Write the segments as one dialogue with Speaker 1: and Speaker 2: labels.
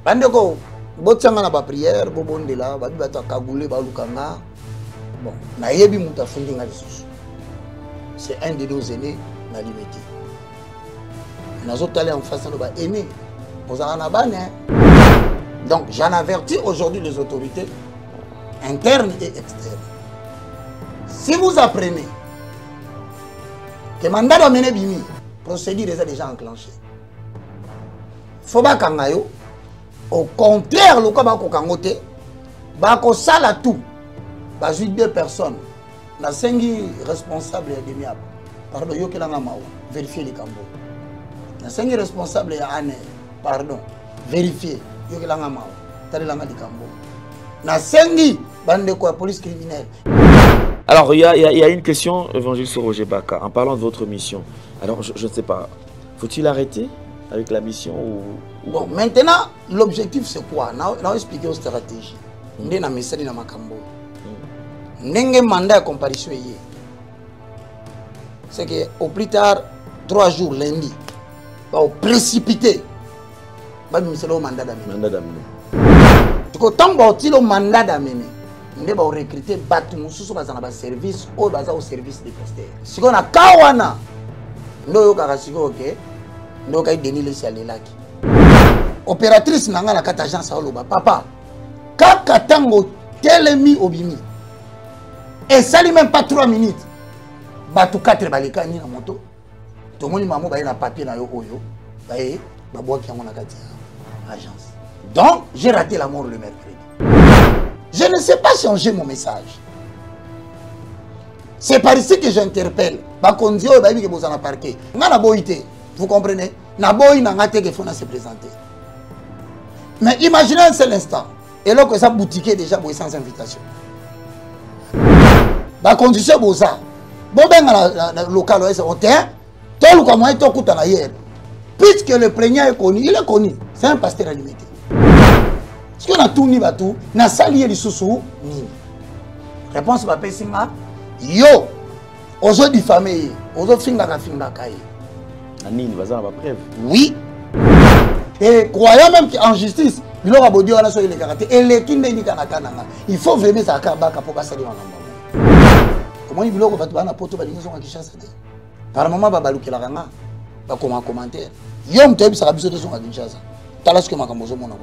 Speaker 1: Bandeko, botsanga na ba prière, bobondela, ba bibata kagoulé ba lukanga. Bon, na yebi muta fundi nga lisusu. C'est un de nos aînés na limité. Nazo talé en face de ba aîné. Bozana bane. Donc, j'en avertis aujourd'hui les autorités internes et externes. Si vous apprenez que mandat doit mener bimi, procédure est déjà enclenchée. Faut pas kangayo. Au contraire, le cas bako kangote, bako sala tout. Bazu deux personnes. La sengi responsable de miap. Pardon, yo kelanga mao. Vérifier les cambo. La sengi responsable ya ane. Pardon. Vérifier. Yo kelanga mao. Tali langa di cambo. La sengi bande quoi police criminelle.
Speaker 2: Alors, il y a une question, évangéliste Roger Baka, en parlant de votre mission. Alors, je ne sais pas, faut-il arrêter avec la mission ou...
Speaker 1: Bon, maintenant, l'objectif c'est quoi? On a expliqué aux stratégies. On a mis ça dans ma cambo. N'engé mandat de comparution. C'est qu'au plus tard, 3 jours, lundi, on va précipiter. On va mettre le mandat d'amener. Tant que le mandat d'amener, on va recruter les service au service des pasteurs. Si on a Kawana, on va donner le ciel. Opératrice n'a pas d'agence à l'Oba. Papa, quand tango telemi obimi, et ça lui même pas 3 minutes, batu 4 balika ni na moto, tout le monde maman ba na papier na yo oyo, ba bois qui a mon agence. Donc j'ai raté la mort le mercredi. Je ne sais pas changer mon message. C'est par ici que j'interpelle. Ba kondio ba bi que vous en a parqué. Ngana boité, vous comprenez? Na boy na ngate que faut se présenter. Mais imaginez un seul instant, et là que ça boutique déjà sans invitation. La condition est ça. Bon, ben, le local, c'est au terrain. Tout le monde est au coup de hier. Puisque le plaignant est connu, il est connu. C'est un pasteur limité. Parce qu'on a tout ni batou, n'a salié les sous ni. Réponse va passer là. Yo, aujourd'hui famille, aujourd'hui finga kaye.
Speaker 2: Anine, vas-y, on va preuve.
Speaker 1: Oui. Et croyant même qu'en justice, il aura beau dire sur les karaté et les kinde ni kanakana. Il faut vraiment ça kabaka pour passer devant la maman. Comment il veut que tu vas poto balinga sur Kinshasa. Par moment babalu qui la ranga, ba comment commentaire. Yom tebi ça biso de son Kinshasa. Talas que makambozo mona.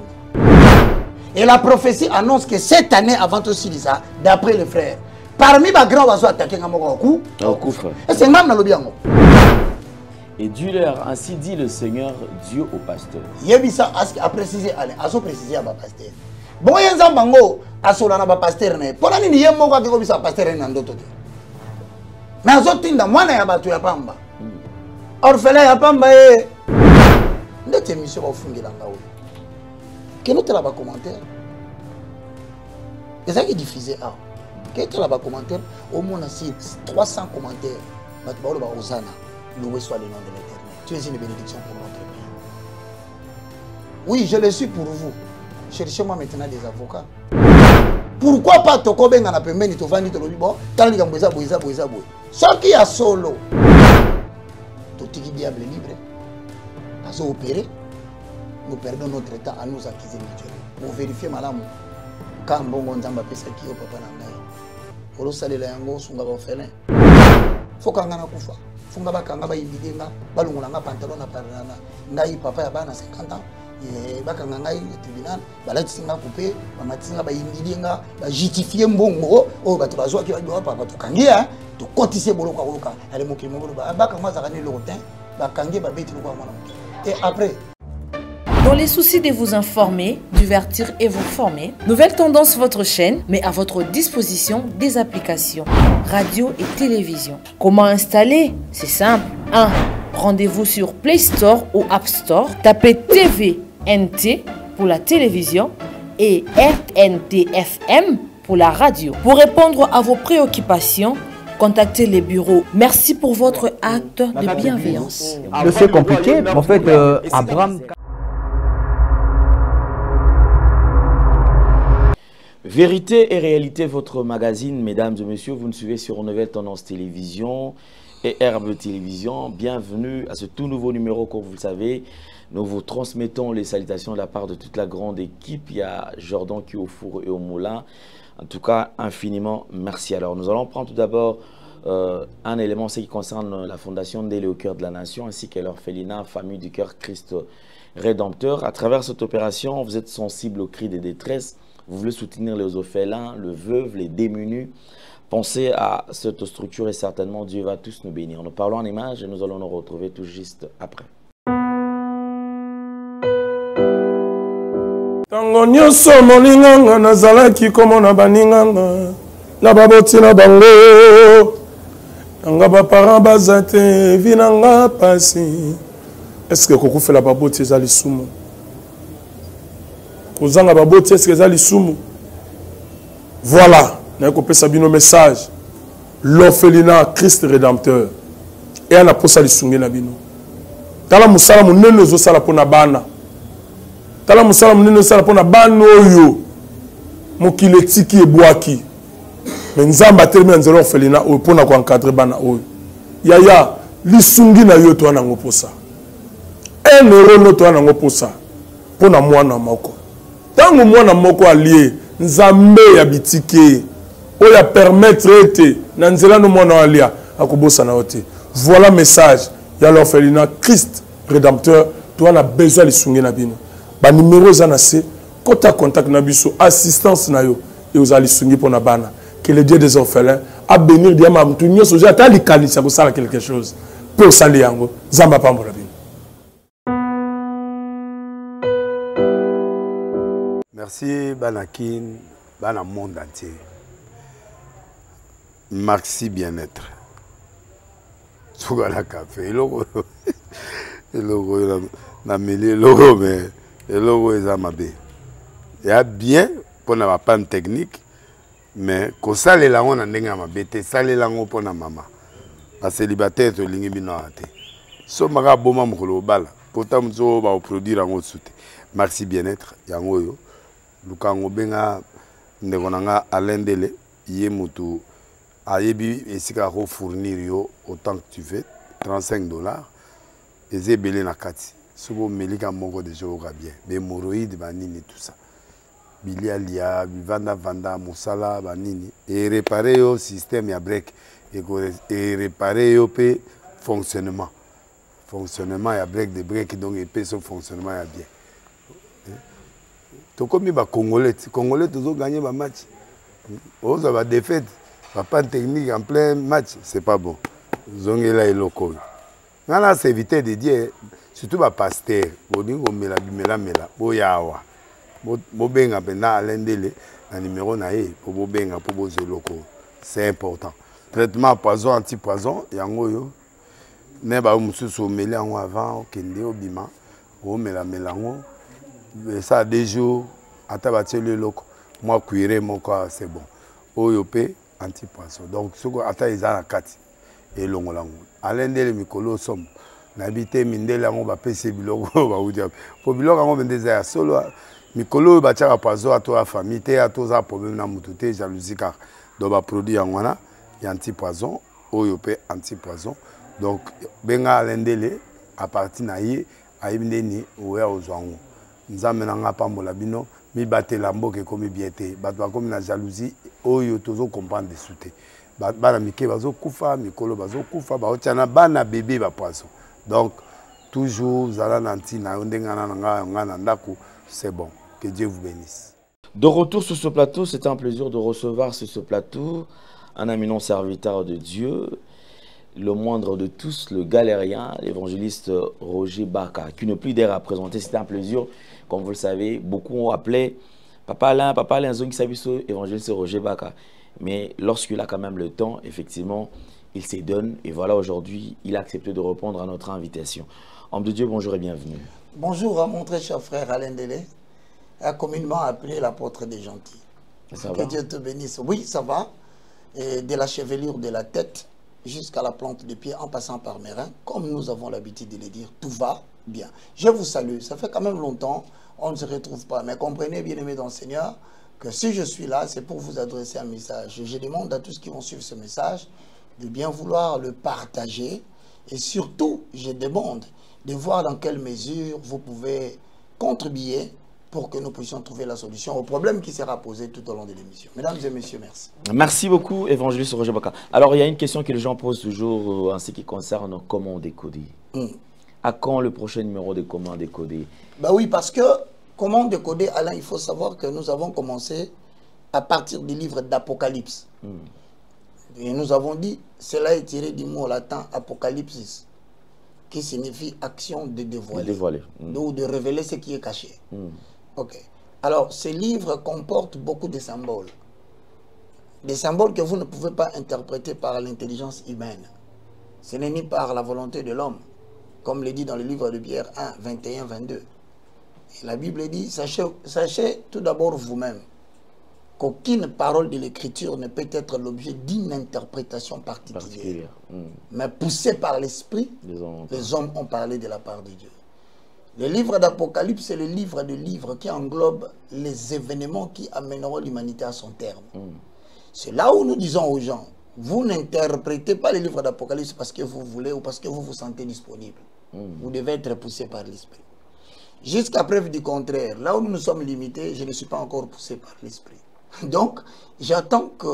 Speaker 1: Et la prophétie annonce que cette année avant aussi ça, d'après les frères, parmi les grands oiseaux attaqués à Mokoku, et c'est même dans le biango.
Speaker 2: Et Dieu-leur, ainsi dit le Seigneur Dieu au pasteur.
Speaker 1: Yebisa a précisé, a précisé à ma pasteur. Bon, il y a un bango, à solana ba pasteur. Pour la nuit, il y a un mot qui est pasteur en d'autres. Mais à ce temps, moi, il y a battu à Pamba. Orphelin à Pamba, notre émission va fouiller dans la rue. Quel est le commentaire? C'est ça qui est diffusé. Quel est le commentaire? Au moins, on a 300 commentaires. Loué soit le nom de l'Éternel. Tu es une bénédiction pour notre pays. Oui, je le suis pour vous. Cherchez-moi maintenant des avocats. Pourquoi pas Tokobe na pembeni to vandi to lobi bon, tali ka boza. Ce qui a solo. Tout qui diable libre. Aso opérer. Nous perdons notre temps à nous acquiser mutuellement. Pour vérifier malamu. Quand bongo nzamba pesa ki o papa na ngai. Olo salela yango sunga ba felin. Faut kanga na kufa. Funga bakanga ba ibidenga balungula nga pantalon na parana ngai papa ya bana 50 ans bakanga ngai tribunal balatinga coupé bamatinga ba ibidenga ba justifier mbongo o bato bazwa ki ba papa to kangia to kotise boloko koka ale mokimo bolo bakanga zakane lotin bakangie ba beti lokwa mwana. Et après,
Speaker 3: dans les soucis de vous informer, divertir et vous former, Nouvelle Tendance votre chaîne met à votre disposition des applications, radio et télévision. Comment installer? C'est simple. 1. Rendez-vous sur Play Store ou App Store. Tapez TVNT pour la télévision et RNTFM pour la radio. Pour répondre à vos préoccupations, contactez les bureaux. Merci pour votre acte de bienveillance.
Speaker 4: C'est compliqué, en fait, Abraham...
Speaker 2: Vérité et réalité, votre magazine, mesdames et messieurs, vous nous suivez sur Nouvelle Tendance Télévision. et Herbe Télévision. Bienvenue à ce tout nouveau numéro, comme vous le savez. Nous vous transmettons les salutations de la part de toute la grande équipe. Il y a Jordan qui est au four et au moulin. En tout cas, infiniment merci. Alors, nous allons prendre tout d'abord un élément, ce qui concerne la Fondation Ndélé au cœur de la nation, ainsi que l'orphelinat Famille du Cœur Christ Rédempteur. À travers cette opération, vous êtes sensible aux cris des détresses. Vous voulez soutenir les orphelins, les veuves, les démunis. Pensez à cette structure et certainement Dieu va tous nous bénir. Nous parlons en images et nous allons nous retrouver tout juste après.
Speaker 5: Tango nyonso molinganga nazalaki komona baninganga na baboti na bango nanga baparent baza te vi nanga pasi. Est-ce que kokufela baboti eza lisumu? Kozanga baboti est-ce que eza lisumu? Voilà, na kopesa bino message. L'orphelinat Christ Rédempteur et ana posa lisungi na bino. Tala musala munene ozosala pona bana. Tala musala munene ozosala pona bana oyo mokili etiki ebwaki. Mais nzamba termine nzelo orphelinat oyo pona ko encadrer bana oyo. Yaya lisungi na yo to ana ngoposa. 1 euro no to ana ngoposa pona mwana moko. Tango mwana moko allié nzambe ya bitike oya permettre ete na nzela no mwana alia akobosa na ote. Voilà message ya l'orphelinat Christ Rédempteur. Toi on a besoin de lisungi na bino. Ba numéro za na se kota contact na biso assistance na yo et aux lisungi pona bana. Que le Dieu des orphelins a bénir diama mutu nyoso ja ta likanisa ko sala quelque chose pour sali yango zamba pambola bino.
Speaker 6: Merci Banakin, Bana monde entier. Merci bien-être. Sougala café, logo, logo, na mêlé logo, mais le logo est à ma baie. Il y a bien pour la panne technique, mais quand ça les langues on a n'enga ma bête, ça les langues pour la maman. La célibataire de l'ingi binoate. So maga boma mkolo bala, pourtant mzo ba produire en haute soute. Merci bien-être, yango yo. Lukango benga ndekonanga Alain Ndélé yé mutu ayebi esika ko fournir yo autant que tu veux $35 eze belé na kati sobo melika moko de jour bien be moroïde banini tout ça bilia lia vanda musala banini et réparer yo système ya break et réparer yo pe fonctionnement ya break de break donc et pe son fonctionnement ya bien. To comme ba Congolais toujours gagné ba match. On va défaite, pas technique en plein match, c'est pas bon. Zongela et loco. Nana c'est éviter de dire surtout ba pasteur, bodingo mela boyawa. Bo benga pena Alain Ndélé na numéro na e pour bo benga pour bo loco. C'est important. Traitement poison anti-poison yango yo. Ne ba mususu mela ngo avant kende obima, o mela ngo. Ça a des jours, à tabater le loco, moi cuiré mon corps, c'est bon. Oyopé, anti-poisson. Donc, ce qu'on attend, ils ont la carte. Et l'on l'a. Alain Ndélé, Mikolo, somme. N'habité, Mindela, on va payer Bilogo, on va vous dire. Pour Bilogo, on va dire, solo, Mikolo, va tirer à poisson à toi, famille, à toi, problème, à moutouté, jalousie, car. Donc, va produire en wana, il y a anti-poison, Oyopé, anti-poison. Donc, Benga Alain Ndélé, à partir d'ahí, à Ibneni, ou à Ozouangou. Nous avons pambola bino mi batte lambo ke komi biete batwa komi na jalousie oyo tozo comprendre de souté bana mike bazo kufa mikolo bazo kufa ba otiana bana bébé ba poisson donc toujours zala nanti na ndengana ngana ndako c'est bon que Dieu vous bénisse.
Speaker 2: De retour sur ce plateau, c'est un plaisir de recevoir sur ce plateau un éminent serviteur de Dieu, le moindre de tous, le galérien, l'évangéliste Roger Baka, qui n'a plus d'air à présenter. C'était un plaisir, comme vous le savez. Beaucoup ont appelé Papa Alain Zong Sabiso, évangéliste Roger Baka. Mais lorsqu'il a quand même le temps, effectivement, il s'y donne. Et voilà, aujourd'hui, il a accepté de répondre à notre invitation. Homme de Dieu, bonjour et bienvenue.
Speaker 1: Bonjour à mon très cher frère Alain Ndélé, communément appelé l'apôtre des gentils. Que Dieu te bénisse. Oui, ça va. Et de la chevelure de la tête jusqu'à la plante des pieds en passant par mes reins, comme nous avons l'habitude de le dire, tout va bien. Je vous salue, ça fait quand même longtemps, on ne se retrouve pas, mais comprenez, bien-aimés dans le Seigneur, que si je suis là, c'est pour vous adresser un message. Je demande à tous qui vont suivre ce message de bien vouloir le partager. Et surtout, je demande de voir dans quelle mesure vous pouvez contribuer pour que nous puissions trouver la solution au problème qui sera posé tout au long de l'émission. Mesdames et messieurs, merci.
Speaker 2: Merci beaucoup, évangéliste Roger Baka. Alors, il y a une question que les gens posent toujours en ce qui concerne comment décoder. À quand le prochain numéro de comment décoder?
Speaker 1: Bah oui, parce que comment décoder, Alain, il faut savoir que nous avons commencé à partir du livre d'Apocalypse. Et nous avons dit, cela est tiré du mot latin apocalypsis, qui signifie action de dévoiler. Ou de révéler ce qui est caché. Ok. Alors, ce livre comporte beaucoup de symboles. Des symboles que vous ne pouvez pas interpréter par l'intelligence humaine. Ce n'est ni par la volonté de l'homme, comme le dit dans le livre de Pierre 1, 21, 22. Et la Bible dit, sachez tout d'abord vous-même qu'aucune parole de l'Écriture ne peut être l'objet d'une interprétation particulière. Mais poussée par l'Esprit, les hommes ont parlé de la part de Dieu. Le livre d'Apocalypse, c'est le livre de livres qui englobe les événements qui amèneront l'humanité à son terme. C'est là où nous disons aux gens, vous n'interprétez pas le livre d'Apocalypse parce que vous voulez ou parce que vous vous sentez disponible. Vous devez être poussé par l'Esprit. Jusqu'à preuve du contraire, là où nous sommes limités, je ne suis pas encore poussé par l'Esprit. Donc, j'attends que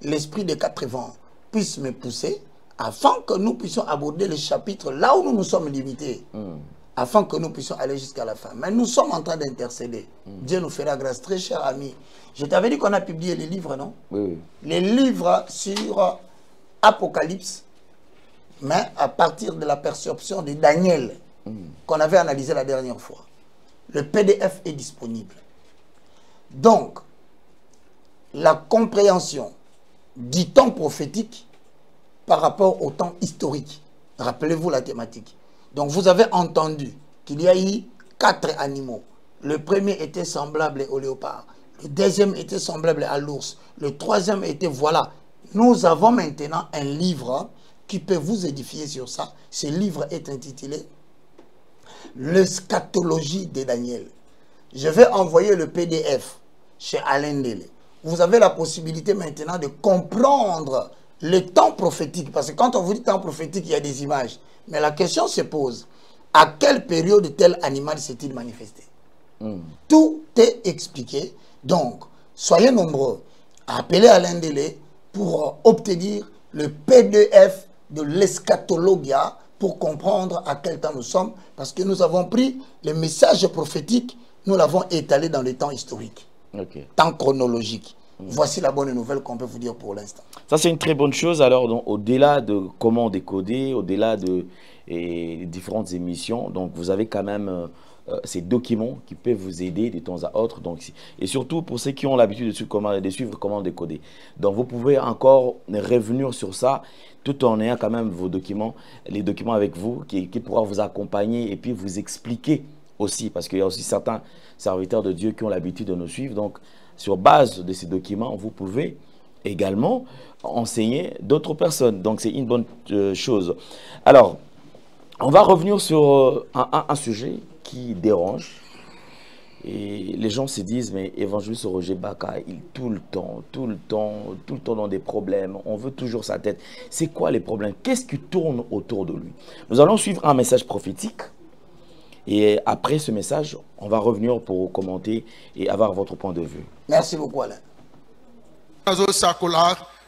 Speaker 1: l'Esprit des 4 vents puisse me pousser afin que nous puissions aborder le chapitre là où nous nous sommes limités. Afin que nous puissions aller jusqu'à la fin. Mais nous sommes en train d'intercéder. Dieu nous fera grâce, très cher ami. Je t'avais dit qu'on a publié les livres, non? Oui. Les livres sur Apocalypse, mais à partir de la perception de Daniel, qu'on avait analysé la dernière fois. Le PDF est disponible. Donc, la compréhension du temps prophétique par rapport au temps historique. Rappelez-vous la thématique. Donc, vous avez entendu qu'il y a eu 4 animaux. Le premier était semblable au léopard. Le deuxième était semblable à l'ours. Le troisième était, voilà. Nous avons maintenant un livre qui peut vous édifier sur ça. Ce livre est intitulé L'eschatologie de Daniel. Je vais envoyer le PDF chez Alain Dele. Vous avez la possibilité maintenant de comprendre le temps prophétique. Parce que quand on vous dit temps prophétique, il y a des images. Mais la question se pose, à quelle période tel animal s'est-il manifesté? Tout est expliqué. Donc, soyez nombreux à appeler Alain Dele pour obtenir le PDF de l'eschatologia pour comprendre à quel temps nous sommes. Parce que nous avons pris le message prophétique, nous l'avons étalé dans le temps historique. Temps chronologique. Voici la bonne nouvelle qu'on peut vous dire pour l'instant. Ça, c'est une très bonne chose. Alors, au-delà de comment décoder, au-delà de différentes émissions, donc vous avez quand même ces documents qui peuvent vous aider de temps à autre. Donc, et surtout pour ceux qui ont l'habitude de suivre comment décoder. Donc, vous pouvez encore revenir sur ça tout en ayant quand même vos documents, les documents avec vous qui pourront vous accompagner et puis vous expliquer aussi. Parce qu'il y a aussi certains serviteurs de Dieu qui ont l'habitude de nous suivre. Donc, sur base de ces documents, vous pouvez également enseigner d'autres personnes. Donc, c'est une bonne chose. Alors, on va revenir sur un sujet qui dérange. Et les gens se disent, mais évangéliste Roger Baka, il tout le temps dans des problèmes. On veut toujours sa tête. C'est quoi les problèmes? Qu'est-ce qui tourne autour de lui? Nous allons suivre un message prophétique. Et après ce message, on va revenir pour commenter et avoir votre point de vue. Merci beaucoup, Alain.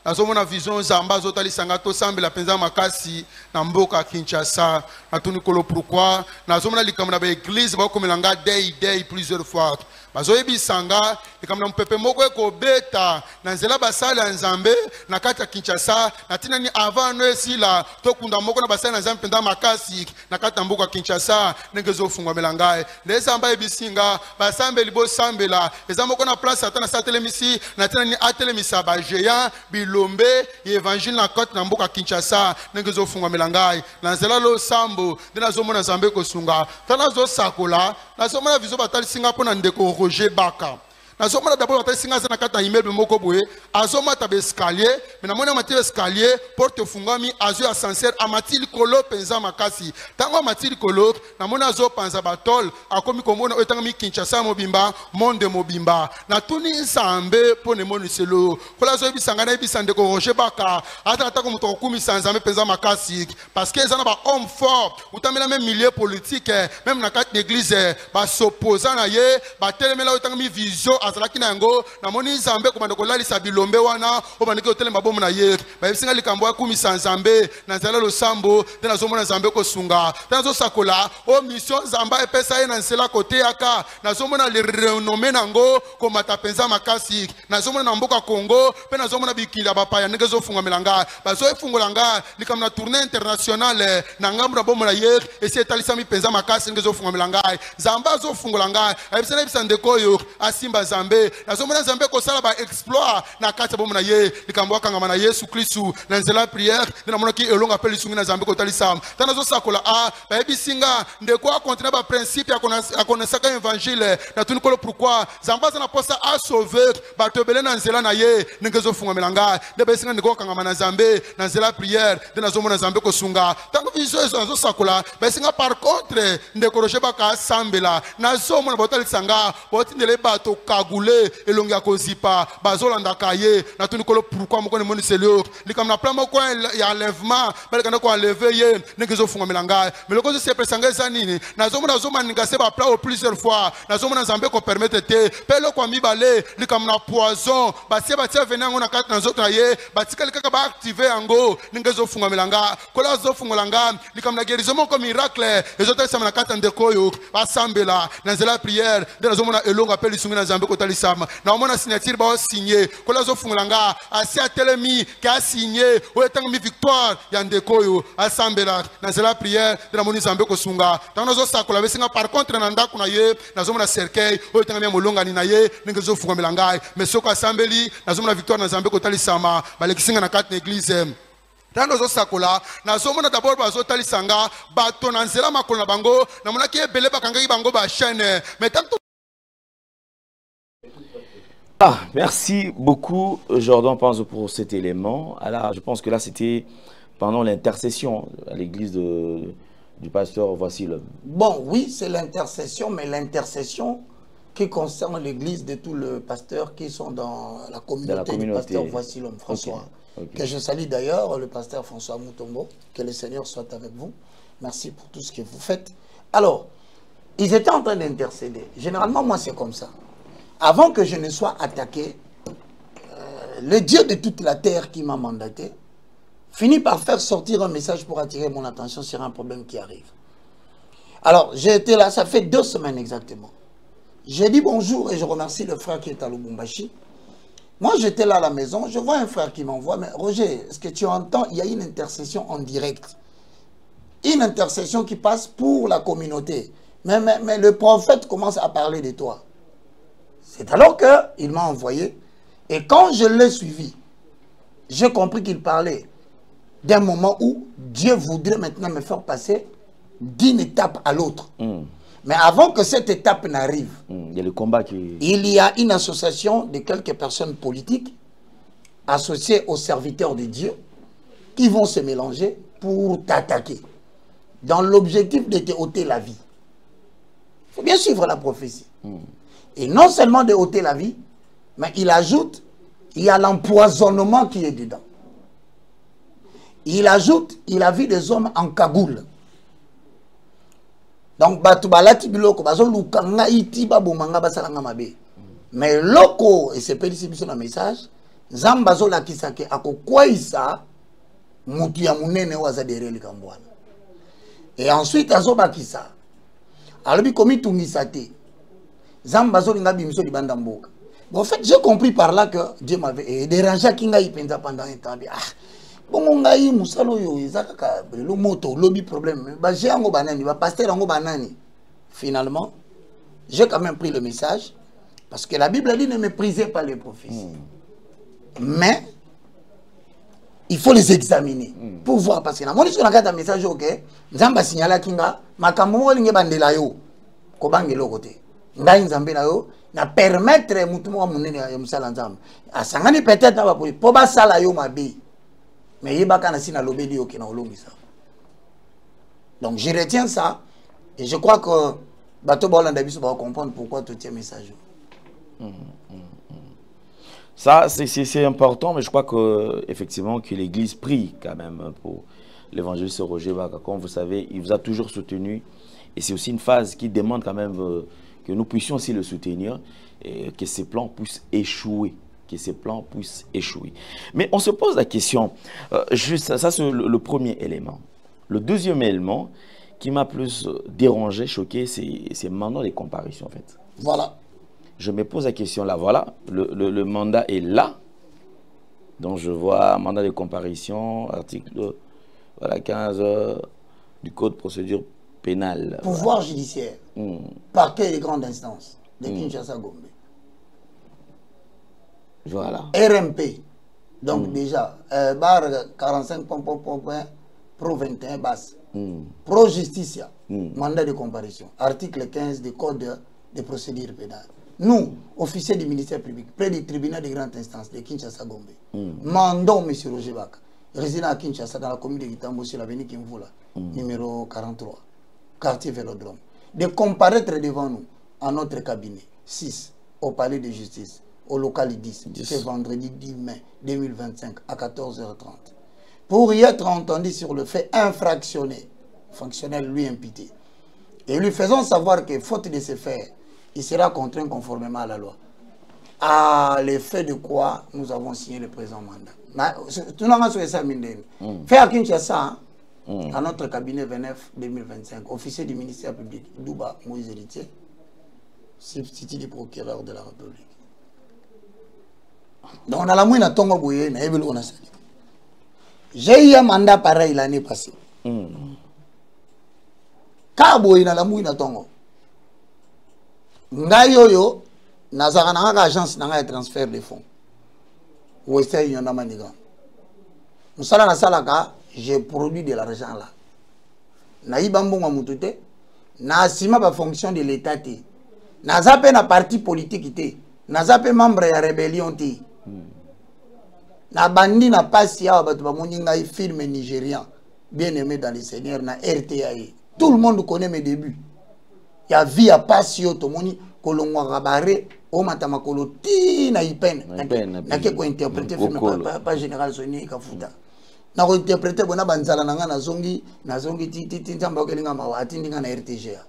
Speaker 7: nazomona vision zamba zotalisanga tosambela penza makasi na mboka Kinshasa natuni kolo pourquoi nazomona likambo na ba église bakomelanga day plusieurs fois bazoyebisanga likambo na mpepe moko ekobeta na nzela basala ya Nzambe na kati ya Kinshasa natina ni avant no esila tokunda moko na basala na Nzambe penza makasi na kati ya mboka Kinshasa nengezofungwa melangae lezamba ebisinga basambeli bo sambela ezamoko na place atana satelemisi natina ni atelemisa ba géant bilombe évangile na côte na mboka Kinshasa nengezofungwa melangae na nzela lo sambo ndena zomona Nzambe kosunga tana zo sakola na zomona vizo batali singa pona ndeko Roger Baka nazomona d'abord atasinga za na kata immeuble moko boye azomata be escalier mais namona mati escalier porte fungami azo ascenseur amati likolo penza makasi tango amati likolo namona azo panza batol akomi komona otangami Kinshasa mobimba monde mobimba na tuni nzambe pone moni selo kola zo bisanga na bisande ko Roger Baka ata ko muto kumi nzambe penza makasi parce que ezana ba homme fort utamela même milieu politique même na kati l'église ba s'opposant na ye ba telemela otangami vision azalaki na yango na moni nzambe ko bandeko lalisa bilombe wana obandeki otelema bomu na ye ba bisinga likambo ya kumi nzambe na nzela lo sambo te na zomona nzambe ko sunga te na zo sakola o mission nzamba epesa ye na nsela kote aka na zomona le renommé nango ko mata penza makasi na zomona na mboka Congo pe na zomona bikila bapaya ndenge zo funga melanga ba zo efungola nga likam na tournée internationale na ngambo na bomu na ye esi etalisa mi penza makasi ndenge zo funga melanga nzamba zo fungola nga ayebisana bisande koyo asimba zambe na zomona zambe ko sala ba exploit na kati bomu na ye likambo akanga na Yesu Kristu na nzela prière na mona ki elonga pe lisungi na zambe ko talisa tana zo sakola a ba ebisinga ndeko a continuer ba principe ya connaissaka évangile na tuni kolo pourquoi zamba za na posa a sauver ba tobele na nzela na ye ndenge zo funga melanga de besinga ndeko akanga na zambe na nzela prière de na zo mona zambe ko sunga tango vision zo sakola ba singa par contre ndeko Roger Baka sambela na zo mona botalisanga botindele bato kagule elongi ya kozipa bazolanda kaye na tuni kolo pourquoi moko ne moni selio likam na plan moko ya enlèvement balekana ko enlever ye ndenge zo funga melanga mais loko se presanga zanini na zo mona zo maninga se ba plan plusieurs fois na zo mona zambe ko permettre te pelo kwa mibale likam na poison batie venango na kati na zo traye batikali kaka ba activer yango ndenge zo funga melanga kola zo funga langa likam na guérison moko miracle ezota sama na kati ndekoyo basambela na nzela prière de na zo mona elonga appelle lisungi na zambe ko talisama na mona signature ba signer kola zo funga langa asi atelemi ki a signé o etanga mi victoire ya ndekoyo asambela na nzela prière de na moni zambe ko sunga tango zo sakola besinga par contre na ndako na ye na zo mona cercueil o etanga mi molonga ni na ye ndenge zo funga melanga mais soko asambeli na zo mona victoire na zambe ko talisama balekisinga na kati na église tando zo sakola na zo mona d'abord bazo talisanga bato na nzela makolo na bango na mona ki ebele bakangaki bango ba chaîne mais tanto.
Speaker 2: Ah, merci beaucoup Jordan Panzo pour cet élément. Alors, je pense que là c'était pendant l'intercession à l'église du pasteur Voici l'homme.
Speaker 1: Bon, oui, c'est l'intercession, mais l'intercession qui concerne l'église de tous les pasteurs qui sont dans la communauté du pasteur Voici l'homme, François. Okay. Que je salue d'ailleurs, le pasteur François Moutombo. Que le Seigneur soit avec vous. Merci pour tout ce que vous faites. Alors, ils étaient en train d'intercéder. Généralement, moi, c'est comme ça. Avant que je ne sois attaqué, le Dieu de toute la terre qui m'a mandaté finit par faire sortir un message pour attirer mon attention sur un problème qui arrive. Alors, j'ai été là, ça fait 2 semaines exactement. J'ai dit bonjour et je remercie le frère qui est à Lubumbashi. Moi, j'étais là à la maison, je vois un frère qui m'envoie, mais Roger, est-ce que tu entends, il y a une intercession en direct. Une intercession qui passe pour la communauté. Mais le prophète commence à parler de toi. C'est alors qu'il m'a envoyé. Et quand je l'ai suivi, j'ai compris qu'il parlait d'un moment où Dieu voudrait maintenant me faire passer d'une étape à l'autre. Mais avant que cette étape n'arrive,
Speaker 2: il y a le combat qui...
Speaker 1: il y a une association de quelques personnes politiques associées aux serviteurs de Dieu qui vont se mélanger pour t'attaquer dans l'objectif de te ôter la vie. Il faut bien suivre la prophétie. Et non seulement de ôter la vie, mais il ajoute, il y a l'empoisonnement qui est dedans. Il ajoute, il a vu des hommes en cagoule. Donc, mais loko, et c'est pas ici le message, Zambazo la kisake, ako kwa isa, mutu ya munene wazadere li kambwana. Et ensuite, azoba kisa. Alobi komi tungisate. Zambazo linga bimiso li bandamboka. Bon, en fait, j'ai compris par là que Dieu m'avait dérangé kinga ipenza pendant un temps. Ah, bon, ngai musalo yo izaka le moto lobby problème. Ba j'ai ango banani, ba pasteur ango banani. Finalement, j'ai quand même pris le message parce que la Bible dit ne méprisez pas les prophéties. Mais il faut les examiner pour voir parce que na moni sur la carte message OK, nzamba signala kinga makambo linge bandela yo ko bangelo côté. Ngai nzambe na yo na permettre mutumo munene ya musala nzambe asangani peut-être ba pour ba sala yo mabe mais yebaka na sina lobeli yo kina olongisa. Donc je retiens ça et je crois que bato ba Hollande biso ba comprendre pourquoi tout ce message.
Speaker 2: Ça c'est important, mais je crois que effectivement que l'Église prie quand même pour l'évangéliste Roger Baka. Comme vous savez, il vous a toujours soutenu et c'est aussi une phase qui demande quand même que nous puissions aussi le soutenir et que ces plans puissent échouer. Mais on se pose la question, juste ça c'est le premier élément. Le deuxième élément qui m'a plus dérangé, choqué, c'est maintenant les comparutions en fait.
Speaker 1: Voilà.
Speaker 2: Je me pose la question là, voilà, le mandat est là. Donc je vois mandat de comparution, article voilà, 15 du Code de procédure pénale.
Speaker 1: Pouvoir judiciaire, parquet de grande instance de Kinshasa Gombe.
Speaker 2: Voilà.
Speaker 1: RMP, donc déjà, barre 45 pro 21 basse. Pro justicia, mandat de comparution, article 15 du Code de procédure pénale. Nous, officiers du ministère public, près du tribunal de grande instance de Kinshasa Gombe, mandons M. Roger Baka, résident à Kinshasa dans la commune de Gitambo sur l'avenue Kimvula, numéro 43, quartier Vélodrome, de comparaître devant nous à notre cabinet 6 au palais de justice, au local 10, ce vendredi 10 mai 2025 à 14h30, pour y être entendu sur le fait infractionné, fonctionnel lui imputé, et lui faisant savoir que faute de ce faire, il sera contraint conformément à la loi. À l'effet de quoi nous avons signé le présent mandat. Tout le monde a ça. Fait à Kinshasa, à notre cabinet 29-2025, officier du ministère public, Douba Moïse Héritier, substitut du procureur de la République. Donc on a la mouine à Tongo Bouye, on a sali. J'ai eu un mandat pareil l'année passée. Quand Bouye a la mouine à Tongo. Ngayoyo, nazaka nanga agence nanga de transfert de fonds. Western Union na maniga. Musala na salaka, j'ai produit de l'argent là. Na ibambonga mutute, na asima ba fonction de l'état té. Na zape na parti politique té. Na zape membre ya rébellion té. Na bandi na pasi ya batu ba moninga film nigérian bien aimé dans les seigneurs na RTAE. Tout le monde connaît mes débuts. Il y a vie à passion to moni kolongwa rabare o matama koloti na ipene na ke ko interpréter film pas général Soni Kafuta na ko interpréter bona banzala nanga na zongi titi nzamba okelinga mawati ndinga na RTG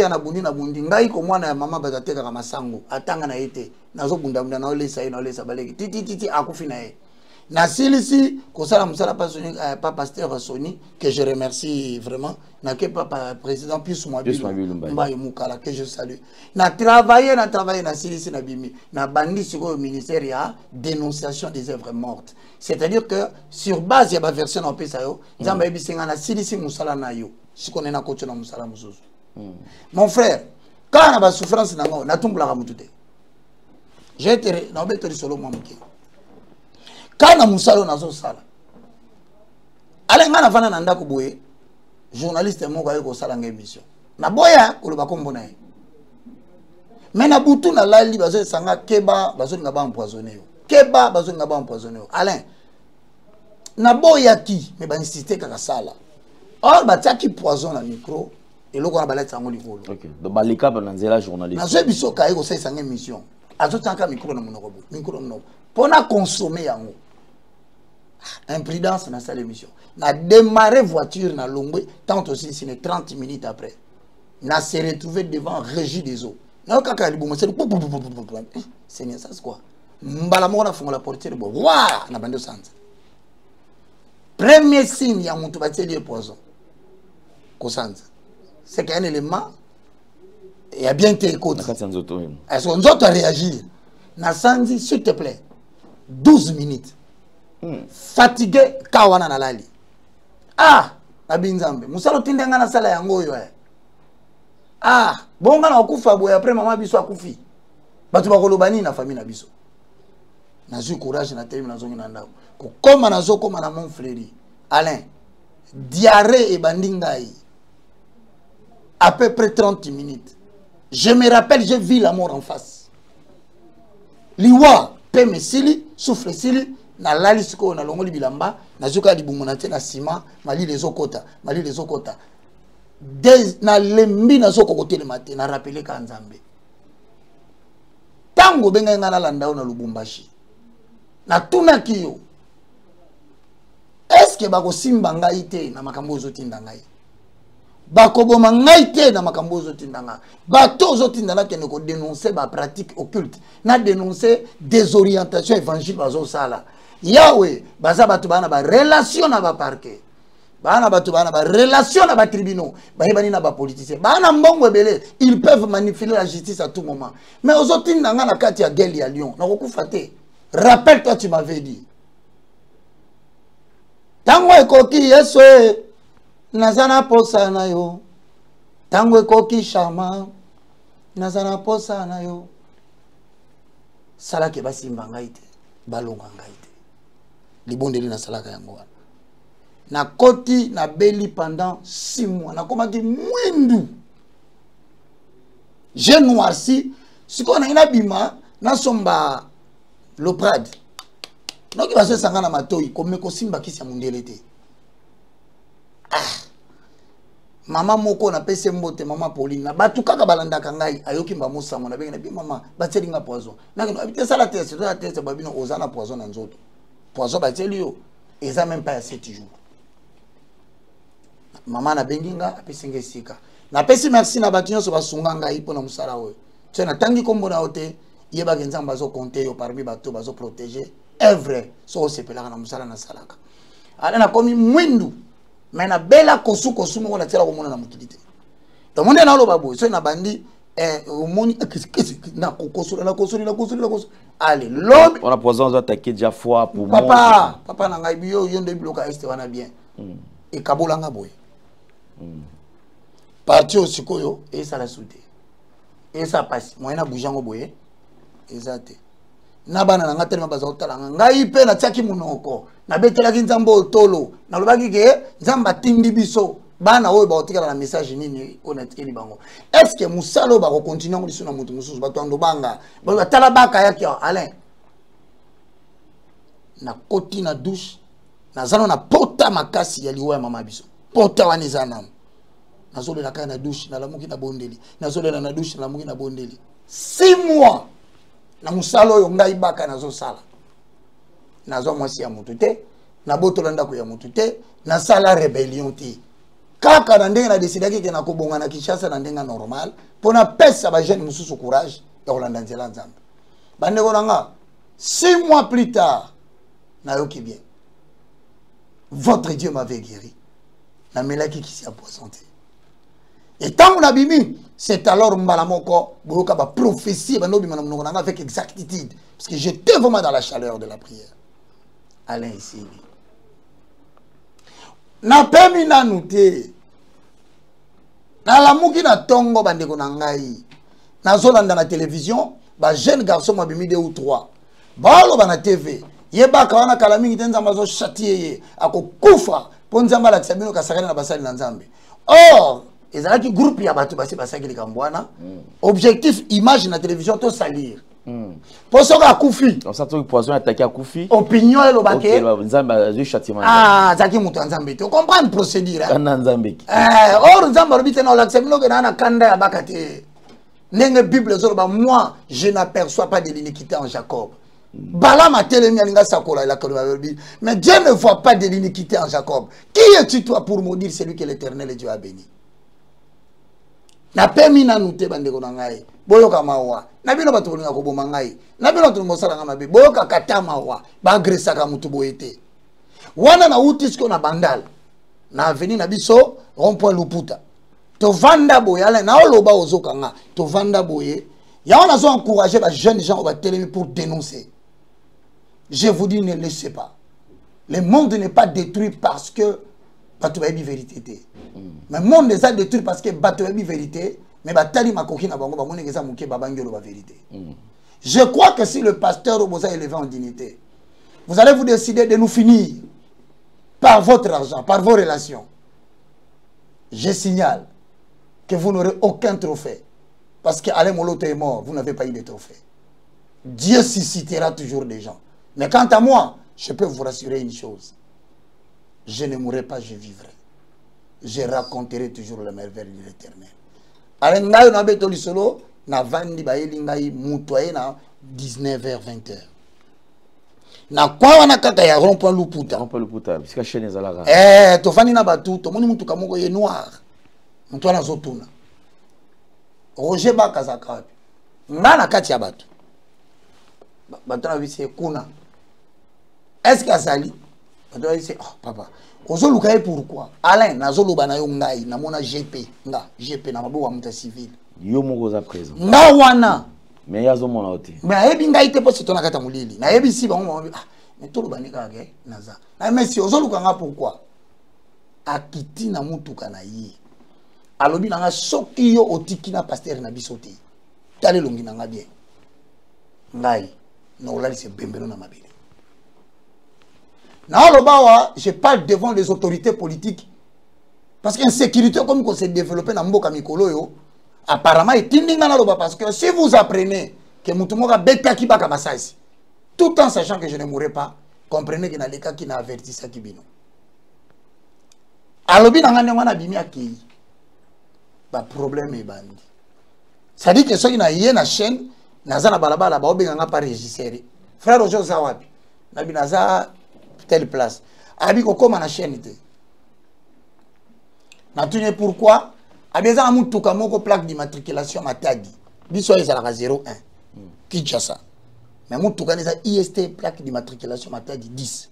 Speaker 1: na bundi ngai ko mwana ya mama bazateka kama sango atanga na ete nazo bunda na olesa baleki titi akufi na ye na silisi ko sala musala pas pasteur Soni que je remercie vraiment na ke papa président Pius Mbaye Mukala que je salue na travailler na silisi na bimi na bandi siko ministère ya dénonciation des œuvres mortes, c'est-à-dire que sur base ya ba version en pesa yo nzamba ebisenga na silisi musala na yo siko na kocho na musala mususu. Mon frère, quand on a la souffrance, on a tout le monde. J'ai été dans le solo. Quand on a un salon, on a un salon. Allez, on a un journaliste qui a un salon d'émission. On a un salon. Mais on a un bouton à la libre, on a un keba, on a empoisonné. Keba, on a empoisonné. Alain, on a un qui, mais on a insisté qu'à la salle. Or, on a un poison dans le micro. Et là, on a balayé ça.
Speaker 2: Ok. Donc, les cas, on a journaliste.
Speaker 1: Dans ce biso, quand on a une émission, on a un micro dans mon micro. Pour consommer, imprudence dans cette émission. On a démarré voiture dans l'ombre, tant aussi, c'est 30 minutes après. On a se retrouvé devant Régie des eaux. On a c'est ça, c'est quoi? On a fait la portière. Voilà, on a bandé au centre. Premier signe, il y a un de poison. C'est qu'un élément, il a bien été écouté. Est-ce qu'on doit réagir? Nasanzi, s'il te plaît, 12 minutes. Fatigué, kawana na lali. Ah, Abinzambe, musalo tindenga na sala yango yo. Ah, bonga na okufa boya après maman biso akufi. Batu bakolobani na famille na biso. Nazu courage na temi na zongi na ndako. Ko koma na zo koma na mon frère. Alain, diarrhée et bandingai. À peu près 30 minutes. Je me rappelle, j'ai vu la mort en face. Liwa, peme sili, souffle sili, na lali siko na longo bilamba, na zuka di bumunate na sima, mali les okota, mali les okota. Na lembi na zoko kote le matin, na rappelé ka Nzambe. Tango benga ngana landao na Lubumbashi. Na tuna kiyo. Est-ce que bako simba ngai te na makambo zotinda ngai? Bako boma ngai te na makambo zotinda ngai. Bato zotinda na kene ko dénoncer ba pratique occulte. Na dénoncer désorientation évangile bazo sala. Yahweh, baza batu bana ba relation na ba parquet. Bana batu bana ba relation na ba tribunaux. Ba yebani na ba politiciens. Bana mbongo ebele, ils peuvent manipuler la justice à tout moment. Mais ozotinda nga na kati ya guerre ya Lyon. Na kokufa te. Rappelle-toi, tu m'avais dit. Tango ekoki Yesu nazana posa na yo. Tango ekoki Shama nazana posa na yo. Salake basimba ngai te, balonga ngai te. Libondeli na salaka yango wana. Na koti na beli pendant 6 mois. Na komaki mwindu. J'ai noirci. Siko na ina bima na somba Loprade. Non qui va se sangana matoi comme ko simba kisi ya mundele te. Mama moko na pese mbote mama Pauline na batu kaka balanda kangai ayoki mba musa mona benga bi mama bateli nga poison. Na kino abite sala test la test babino ozana poison na nzoto. Poison bateli yo eza même pas à 7 jours. Mama na benginga apesinga sika. Na pesi merci na batu nyoso basunga ngai pona musala oyo. Tena tangi kombo na ote yeba genzamba zo compter yo parmi bato bazo protéger est vrai so sepelaka na musala na salaka ala na komi mwindu mais na bela kosu mo na tela ko mona na mutulite to monde na lo babo so na bandi omoni na kokosu allez l'homme
Speaker 2: on a poison attaquer déjà fois pour
Speaker 1: papa na ngai biyo yonde bloka este wana bien e kabolanga boy parti osikoyo et ça la soute et ça passe moyena bujango boye ezate na bana na ngateli mabaza otala ngai pe na tiaki munoko na betelaki nzambo otolo na lobaki ke nzamba tindi biso bana oyo ba otikala na message nini ona tikeli bango est-ce que musalo ba ko continuer ngo lisuna mutu mususu ba tondo banga ba tala baka yaki Alain na koti na douche na zano na pota makasi ya liwa mama biso pota wani zanam na zolo la kana douche na lamuki na bondeli na zolo na douche na lamuki na bondeli 6 mois na musalo yo ngai baka nazo sala nazo mwasi ya mutu te na botola ndako ya mutu te na sala rebellion te kaka na ndenge na decidaki ke na kobonga na Kinshasa na ndenga normal pona pesa ba jeune mususu courage ya kolanda nzela nzambe bande konanga 6 mois plus tard na yoki bien votre Dieu m'avait guéri na melaki kisi a poisonté. Et tant qu'on a bimi, c'est alors Mbalamoko, Boyoka va prophétie, avec exactitude. Parce que j'étais vraiment dans la chaleur de la prière. Alain ici. Na pemi na nouté. Na la mouki na tongo bandeko na ngai. Na zolanda na télévision, ba jeune garçon m'a bimi 2 ou 3. Balo ba na TV. Yeba kawana kalami ntenza mazo chatiye ako kufa ponzamba la kisabino kasakana na basali na nzambe. Or ezalaki groupe ya bato basi basakeli kambwana objectif image na télévision to salir pour soka akufi
Speaker 2: on s'attend que poison attaquer akufi
Speaker 1: opinion elo baké
Speaker 2: nzamba zo châtiment
Speaker 1: zaki mutu nzambe to comprendre procédure
Speaker 2: kana nzambe
Speaker 1: or nzamba robite na la kisabino ke na kanda ya bakate nenge bible zo ba moi je n'aperçois pas de l'iniquité en Jacob. Balama telemi alinga sakola la kolobi mais Dieu ne voit pas de l'iniquité en Jacob. Qui es-tu toi pour maudire celui que l'Éternel Dieu a béni? Na pemi na nute bandeko na ngai boyoka mawa na bino bato bolinga koboma ngai na bino to mosala nga mabe boyoka kata mawa ba agresa ka mutu boyete wana na utisko na bandal na avenue na biso rond-point Luputa to vanda boye ala na oloba ozoka nga to vanda boye ya wana zo encourager ba jeunes gens au télémi pour dénoncer. Je vous dis, ne laissez pas. Le monde n'est pas détruit parce que Batouabi vérité. Mais le monde n'est pas détruit parce que Batouabi vérité. Mais Batali Makoki na bango bamone keza muke babangelo ba vérité. Je crois que si le pasteur Oboza est élevé en dignité, vous allez vous décider de nous finir par votre argent, par vos relations. Je signale que vous n'aurez aucun trophée. parce qu'Alain Moloto est mort, vous n'avez pas eu de trophée. Dieu suscitera toujours des gens. Mais quant à moi, je peux vous rassurer une chose. Je ne mourrai pas, je vivrai. Je raconterai toujours le merveille de l'Éternel. Alain Ngayo na beto lisolo, na vandi ba elingai mutoye na 19h 20h. Na kwa wana kaka ya rond-point Luputa.
Speaker 2: Rond-point Luputa, parce que chaîne ezalaka.
Speaker 1: To fani na batu, to moni mutuka moko ye noir. Mutu wana zotuna. Roger Bakazaka. Ngana kati ya batu. Batu na bisi kuna. Est-ce que Azali? Batu na bisi, oh papa. Ozo lukaye pourquoi? Alain, nazolo bana yo ngai, na mona GP. Nga, GP na mabo wa muta civil.
Speaker 2: Yo moko za présent.
Speaker 1: Nga wana.
Speaker 2: Mais yazo mona oti.
Speaker 1: Mais ebi ngai te posi tona kata mulili. Na ebi si bango ah, mais tolo banika ke naza. Na merci ozo lukanga pourquoi? Akiti na mutuka na ye. Alobi nanga soki yo otiki na pasteur na bisote. Tale longi nanga bien. Ngai, na olali se bembelo na mabele. Na olobawa, je parle devant les autorités politiques. Parce qu'insécurité comme qu'on s'est développé dans Mboka Mikolo yo, apparemment est tindinga na loba parce que si vous apprenez que mutumoka beta ki baka masasi, tout en sachant que je ne mourrai pas, comprenez que na leka qui n'a averti ça kibino. Alobi nanga ngwana bimi akei. Ba problème est bandi. Ça dit que ceux qui na yé na chaîne, naza na balabala ba obenganga par régisseur. Frère Roger Zawapi, na binaza telle place. Abi ko koma na chaîne te. Na tune pourquoi? Abeza mutuka moko plaque d'immatriculation matadi. Biso ezalaka 01. Kinshasa. Mais mutuka neza IST plaque d'immatriculation matadi 10.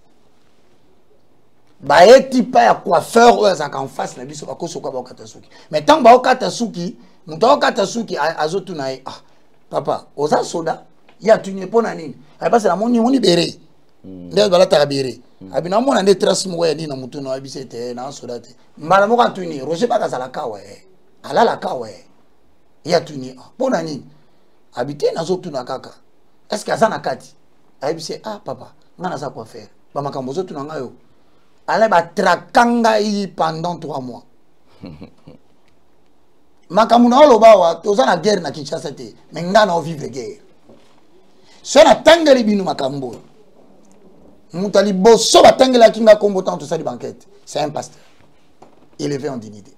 Speaker 1: Ba eti pa ya coiffeur ou ezaka en face na biso bakoso kwa ba katasuki. Mais tant ba katasuki, mutu katasuki azotu na ah papa, oza soda ya tunye pona nini? Aba c'est la moni bere. Nde bala tabere. Abina mona nde trace mo ya nina mutu na bisete na soda te. Mbala mo katuni Roger Bakazala kawe. Alala kawe. Ya tuni pona nini? Habité na zotu na kaka. Est-ce que azana kati? Abise ah papa, ngana za quoi faire? Ba makambo zotu na ngayo. Ala ba trakanga yi pendant 3 mois. Makamuna oloba wa tozana guerre na Kinshasa te. Mais ngana o vivre guerre. Sona tangeli binu makambo. Moutali bosso batangela kinga combattant tout ça de banquette. C'est un pasteur. Élevé en dignité.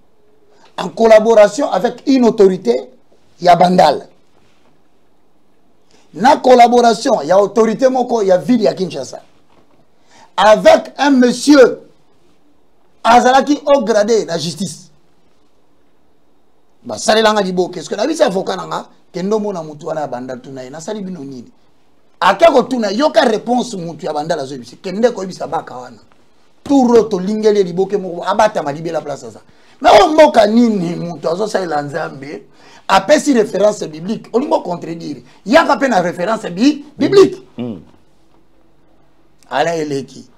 Speaker 1: En collaboration avec une autorité, il y a Bandal. Na collaboration, il y a autorité moko, il y a ville, il y a Kinshasa. Avec un monsieur Azalaki au gradé de la justice. Bah, ça langa dibo, qu'est-ce que la vie c'est avocat nanga, que no mona mutu wana Bandal tunaye, na sali bino nini. Akako tuna yoka réponse mutu ya Bandal azo bisi, kende ko bisa baka wana. Tout roto lingele liboke moko abata malibe la place ça. Mais on moka nini mutu azo sa ilanzambe. Après si référence biblique, on va contredire. Il y a à peine une référence biblique. Alain Eleki.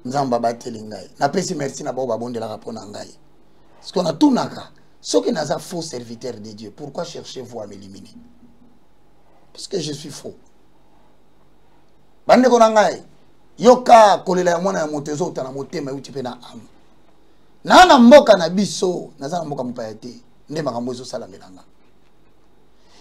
Speaker 1: Nzamba batelingai. Na pesi merci na boba bonde la rapona ngai. Parce qu'on a tout naka. Ceux qui n'ont pas faux serviteur de Dieu, pourquoi cherchez-vous à m'éliminer? Parce que je suis faux. Bande konangai. Yoka kolela mwana ya motezo utana motema utipe na am. Na na mboka na biso, na za mboka mpayate. Nde makambo ezo sala melanga.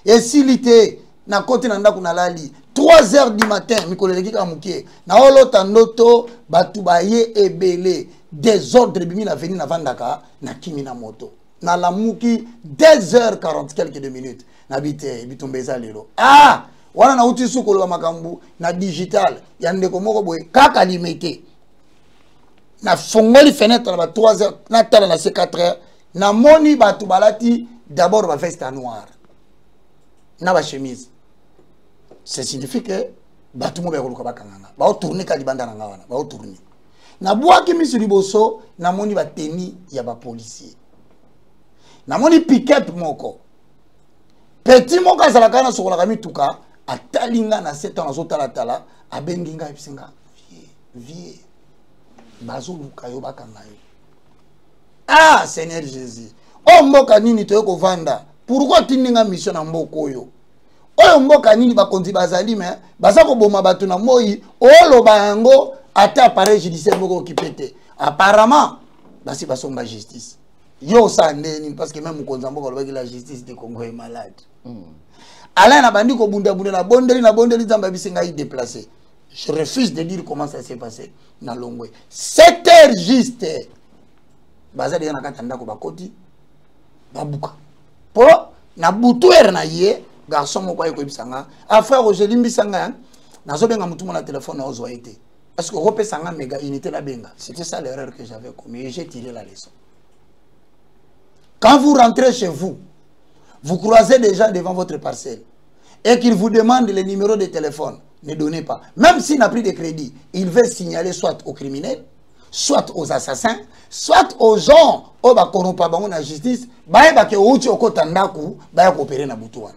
Speaker 1: Et s'il était na kote na ndako na lali 3h du matin mikoleleki ka mukie na olota ndoto batu baye ebele désordre bimi na veni na vandaka na kimi na moto na lamuki 2h40 quelques de minutes na bite bitumbeza lelo ah wana na uti sukolo ba makambu na digital ya ndeko moko boye kaka limité na fongoli fenêtre na 3h na tala na 4h na moni batu balati d'abord ba veste noire na ba chemise. Ça signifie que batu mo ba koluka bakanganga ba o tourner ka libanda na ngawana ba o tourner na boaki misuli boso na moni ba teni ya ba policier na moni pick-up moko petit moko azala kana sokola ka mituka atalinga na 7 ans azotala tala abenginga episenga vie bazo luka yo bakanga yo. Ah, Seigneur Jésus. Oh, mboka nini to yoko vanda. Pourquoi tininga mission na mboko yo? Oh, mboka nini bakonzi bazali me, bazako boma batu na moi, olo bayango ata appareil judiciaire moko kipete. Apparemment, basi basomba justice. Yo sandeni parce que même Konzambo kolobaki la justice du Congo est malade. Alain a bandi ko bunda na bondeli zamba bisinga yi déplacé. Je refuse de dire comment ça s'est passé na Longwe. 7 heures juste. Bazali na katanda ko bakoti babuka. Po na butuer na ye garçon moko ko bisanga. Affaire Roger Limbisanga na zo benga mutu na téléphone na ozo été. Parce que repé sanga méga unité la benga. C'était ça l'erreur que j'avais commis et j'ai tiré la leçon. Quand vous rentrez chez vous, vous croisez des gens devant votre parcelle et qu'ils vous demandent les numéros de téléphone, ne donnez pas. Même s'il n'a pris de crédit, il veut signaler soit aux criminels, soit aux assassins, soit aux gens qui ne corrompent pas la justice, qui coopérer na butuana.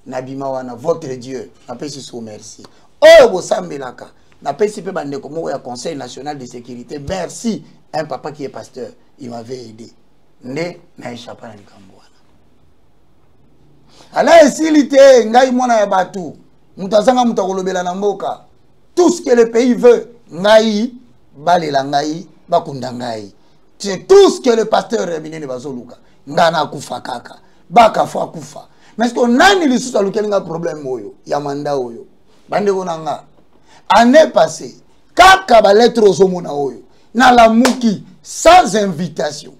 Speaker 1: Nabimawana, votre Dieu, n'appelle sous merci. Oh, vous sambelaka, n'appelle si peu bande comme au Conseil national de sécurité. Merci, un papa qui est pasteur, il m'avait aidé. Ne na échappé na likambo wana. Ala esilité ngai mwana ya batu. Mutazanga mutakolobela na mboka. Tout ce que le pays veut, ngai balela ngai bakunda ngai. C'est tout ce que le pasteur Rebine bazoluka. Ngana kufa kaka. Baka fwa kufa. Mais est-ce que nani lisusu alukelinga problème oyo ya manda oyo. Bande konanga. Année passée, kaka ba lettre ozomona oyo. Na la muki sans invitation.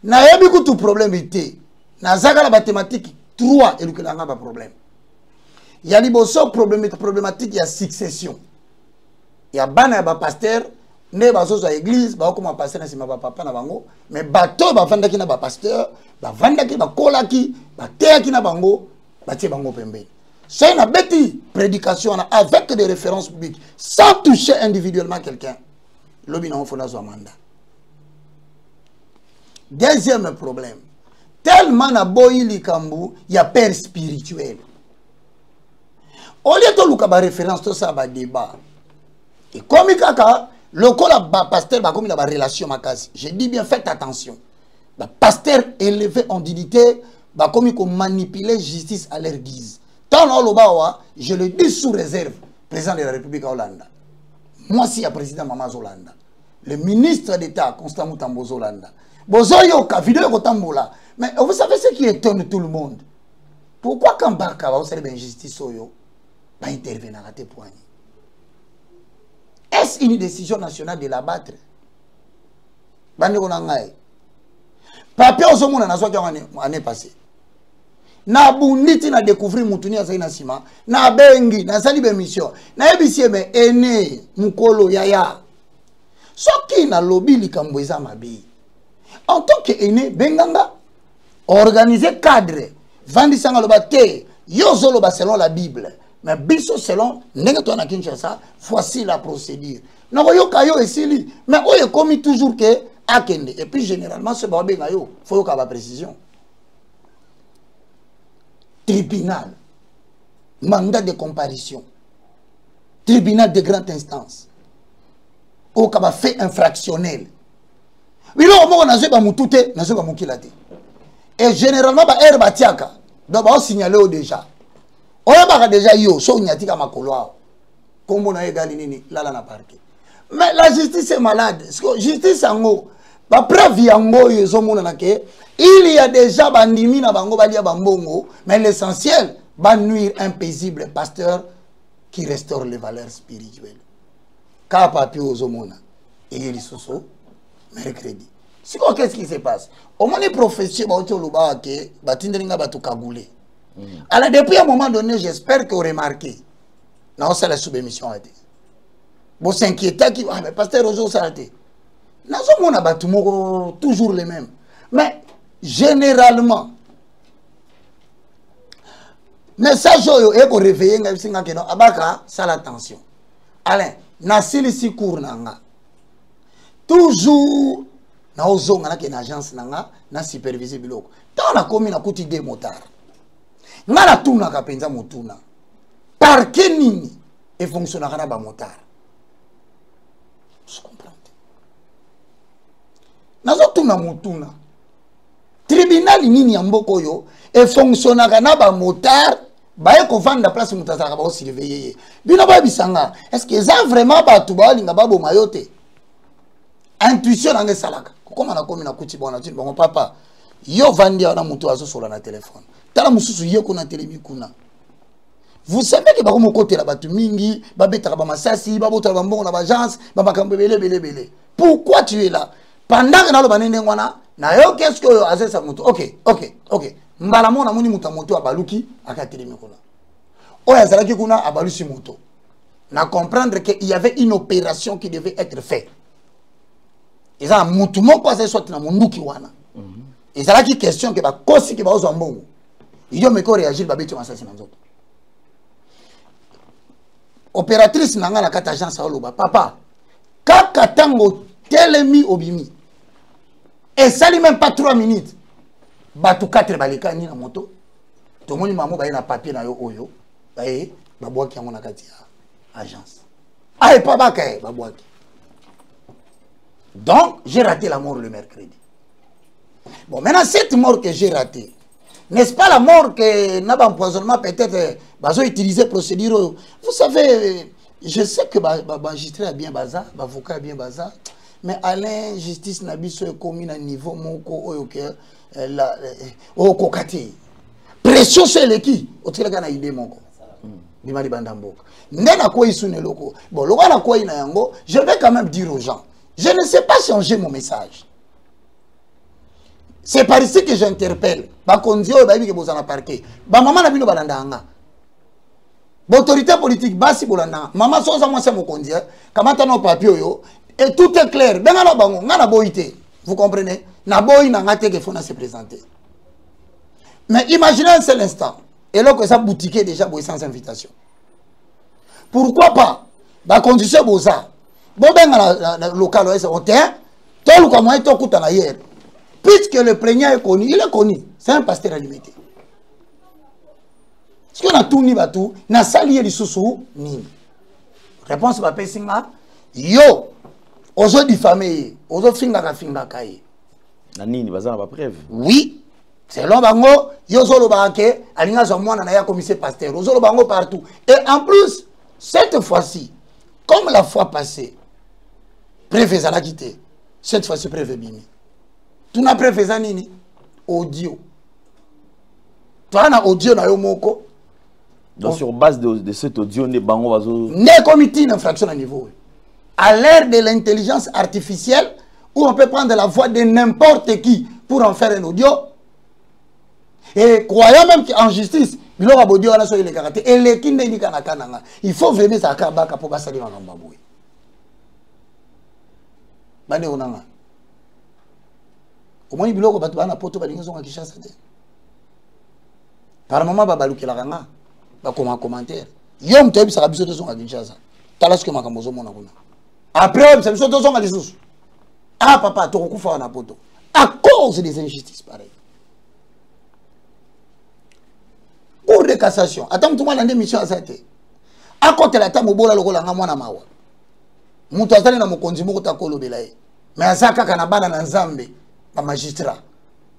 Speaker 1: Na yebi kutu problème ité. Na zaka la mathématique 3 et lukelanga ba problème. Ya liboso problématique ya succession. Ya bana ya ba pasteur ne bazozo église ba koma pasteur na sima ba papa na bango mais bato ba vandaki na ba pasteur ba vandaki ba kolaki ba teaki na bango ba tie bango pembeni. C'est une bêtise prédication avec des références publiques sans toucher individuellement quelqu'un. Lobi na ofona zo mandat. Deuxième problème, tellement na boyi likambu ya père spirituel. Au lieu de luka ba référence tout ça ba débat. Et comme kaka le cola ba pasteur ba comme la ba relation makasi. Je dis bien faites attention. Ba pasteur élevé en dignité ba comme ko manipuler justice à leur guise. Tant là lobawa, je le dis sous réserve, président de la République Hollande. Moi si ya président Mama Zolanda. Le ministre d'État Constant Mutambo Zolanda. Bozoyo ka vidéo kotambola. Mais vous savez ce qui étonne tout le monde. Pourquoi quand Barka va faire une justice oyo va intervenir à tes poignets? Est-ce une décision nationale de l'abattre? Bande konangai. Papier ozomona na soki année passée. Na bunditi na découvrir mutuni ya zaina sima, na bengi na sali be mission. Na ebisi me ene mukolo yaya. Soki na lobby likambo eza mabe. En tant qu'aîné, Benganga, organiser cadre, vendisanga le bate, yozolo ba selon la Bible, mais biso selon, negato na Kinshasa, voici la procédure. Non, yo kayo esili, mais oye commis toujours que akende. Et puis généralement, ce babenga yo, faut yo kaba précision. Tribunal, mandat de comparution, tribunal de grande instance, au kaba fait infractionnel. Et généralement, ba air batiaka. Donc, on signale déjà. On a déjà yo, so nyatika makoloa. Comme on a égalé là na parquet. Mais la justice est malade. Justice ango, ba preuve yango yezo mona nake. Il y a déjà bandimi na bango balia bambongo, mais l'essentiel, ba nuire un paisible pasteur qui restaure les valeurs spirituelles. Ka papi ozomona. Et il soso. Mercredi. C'est quoi qu'est-ce qui se passe? Au moins les professeurs alors depuis un moment donné, j'espère que vous remarquez. Non, c'est la sous-émission. Vous s'inquiétez qui mais pasteur Rojo s'arrête. Nous sommes toujours les mêmes. Mais généralement, message est pour réveiller abaka ça l'attention. Alain, nasili si cours nanga. Toujours na ozonga na une agence nanga na superviser biloko. Tant na komi na kuti de motard. Ngala tuna ka penza motuna. Par quel nini et fonctionnera na ba motard. Je comprends. Nazo tuna motuna. Tribunal nini ya mboko yo et fonctionnera na ba motard. Baye ko vanda place mutazaka ba surveiller. Bino ba bisanga. Est-ce que ça vraiment ba tuba linga ba bo mayote? Intuition dans salaka. Comment on a commis na kuti bon dit bon papa yo vandi na muto azo sur la téléphone tala mususu ye kuna telemi kuna. Vous savez que ba côté la batu mingi ba betaka ba masasi ba botala ba mbongo na ba agence ba makambo belé. Pourquoi tu es là pendant que na lo banene ngwana na yo qu'est-ce que azesa muto. OK mbala mona muni muta moto abaluki akatelemi kuna oya zalaki kuna abalusi moto na comprendre que il y avait une opération qui devait être faite. Et ça mutu moko asa soit na munduki wana. Et ça qui question que ba kosi que ba ozo mbongo. Iyo meko réagir ba beto masasi na nzoto. Opératrice nanga na kata agence aloba papa kaka tango telemi obimi. Et ça lui même pas 3 minutes. Batu 4 balika ni na moto. To moni maman ba na papier na yo oyo. Ba ba boaki yango na kati ya agence. Ah et pas bakaye ba boaki. Donc, j'ai raté la mort le mercredi. Bon, maintenant, cette mort que j'ai ratée, n'est-ce pas la mort que n'a pas empoisonnement peut-être, bah, utilisé procédure. Vous savez, je sais que magistrat a bien bazar, avocat a bien bazar, mais Alain, justice n'a pas commis à niveau moko au kokati. Pression sur l'équipe, au téléphone a idée moko. Bimali bandamboka. Nena quoi isune loko. Bon, loko na quoi ina yango, je vais quand même dire aux gens. Je ne sais pas changer mon message. C'est par ici que j'interpelle. Bakondio baby que bozana parquet. Ba maman na bino balanda nga. L'autorité politique basi bolanda. Maman soza moi c'est mon conduit. Kamata no papier yo et tout est clair. Benga no bango nga na boité. Vous comprenez? Na boy na ngate que faut na se présenter. Mais imaginez un seul instant. Et là que ça boutique déjà boy sans invitation. Pourquoi pas? Ba condition boza. Bobenga la local OS hôtel, tout le comment est tout à hier. Puisque le plaignant est connu, il est connu. C'est un pasteur limité. Est-ce qu'on a tout ni batou, n'a salié du sous ni. Réponse va pesinga. Yo, ozo diffamé, ozo finga kaye.
Speaker 2: Na nini bazana ba preuve.
Speaker 1: Oui. Selon bango, yo zolo barake, alinga zo mwana na ya commissaire pasteur, ozo lo bango partout. Et en plus, cette fois-ci, comme la fois passée, préfet à quitté. Cette fois-ci, préfet bimi. Tu n'as préfet nini? Audio. Tu as un audio na yomoko.
Speaker 2: Donc, sur base de cet audio, ne bango vazo.
Speaker 1: Ne comité d'infraction à niveau. À l'ère de l'intelligence artificielle, où on peut prendre la voix de n'importe qui pour en faire un audio. Et croyant même qu'en justice, il aura audio à la soirée les karaté. Et les kinde ni kanakana. Il faut vraiment ça kabaka pour passer dans l'ambaboué. Bande onanga. Au moins, il y a des gens qui ont été par moment, il y a des commentaires. Il y a des gens qui ont été après, il y a des gens qui ont été ah, papa, tu as été à cause des injustices pareilles. Cour de cassation. Attends, tout le monde a une mission à cette. À côté de la table, il y a des gens qui ont été mais à Zaka Kanabana na Nzambe, ba magistrat,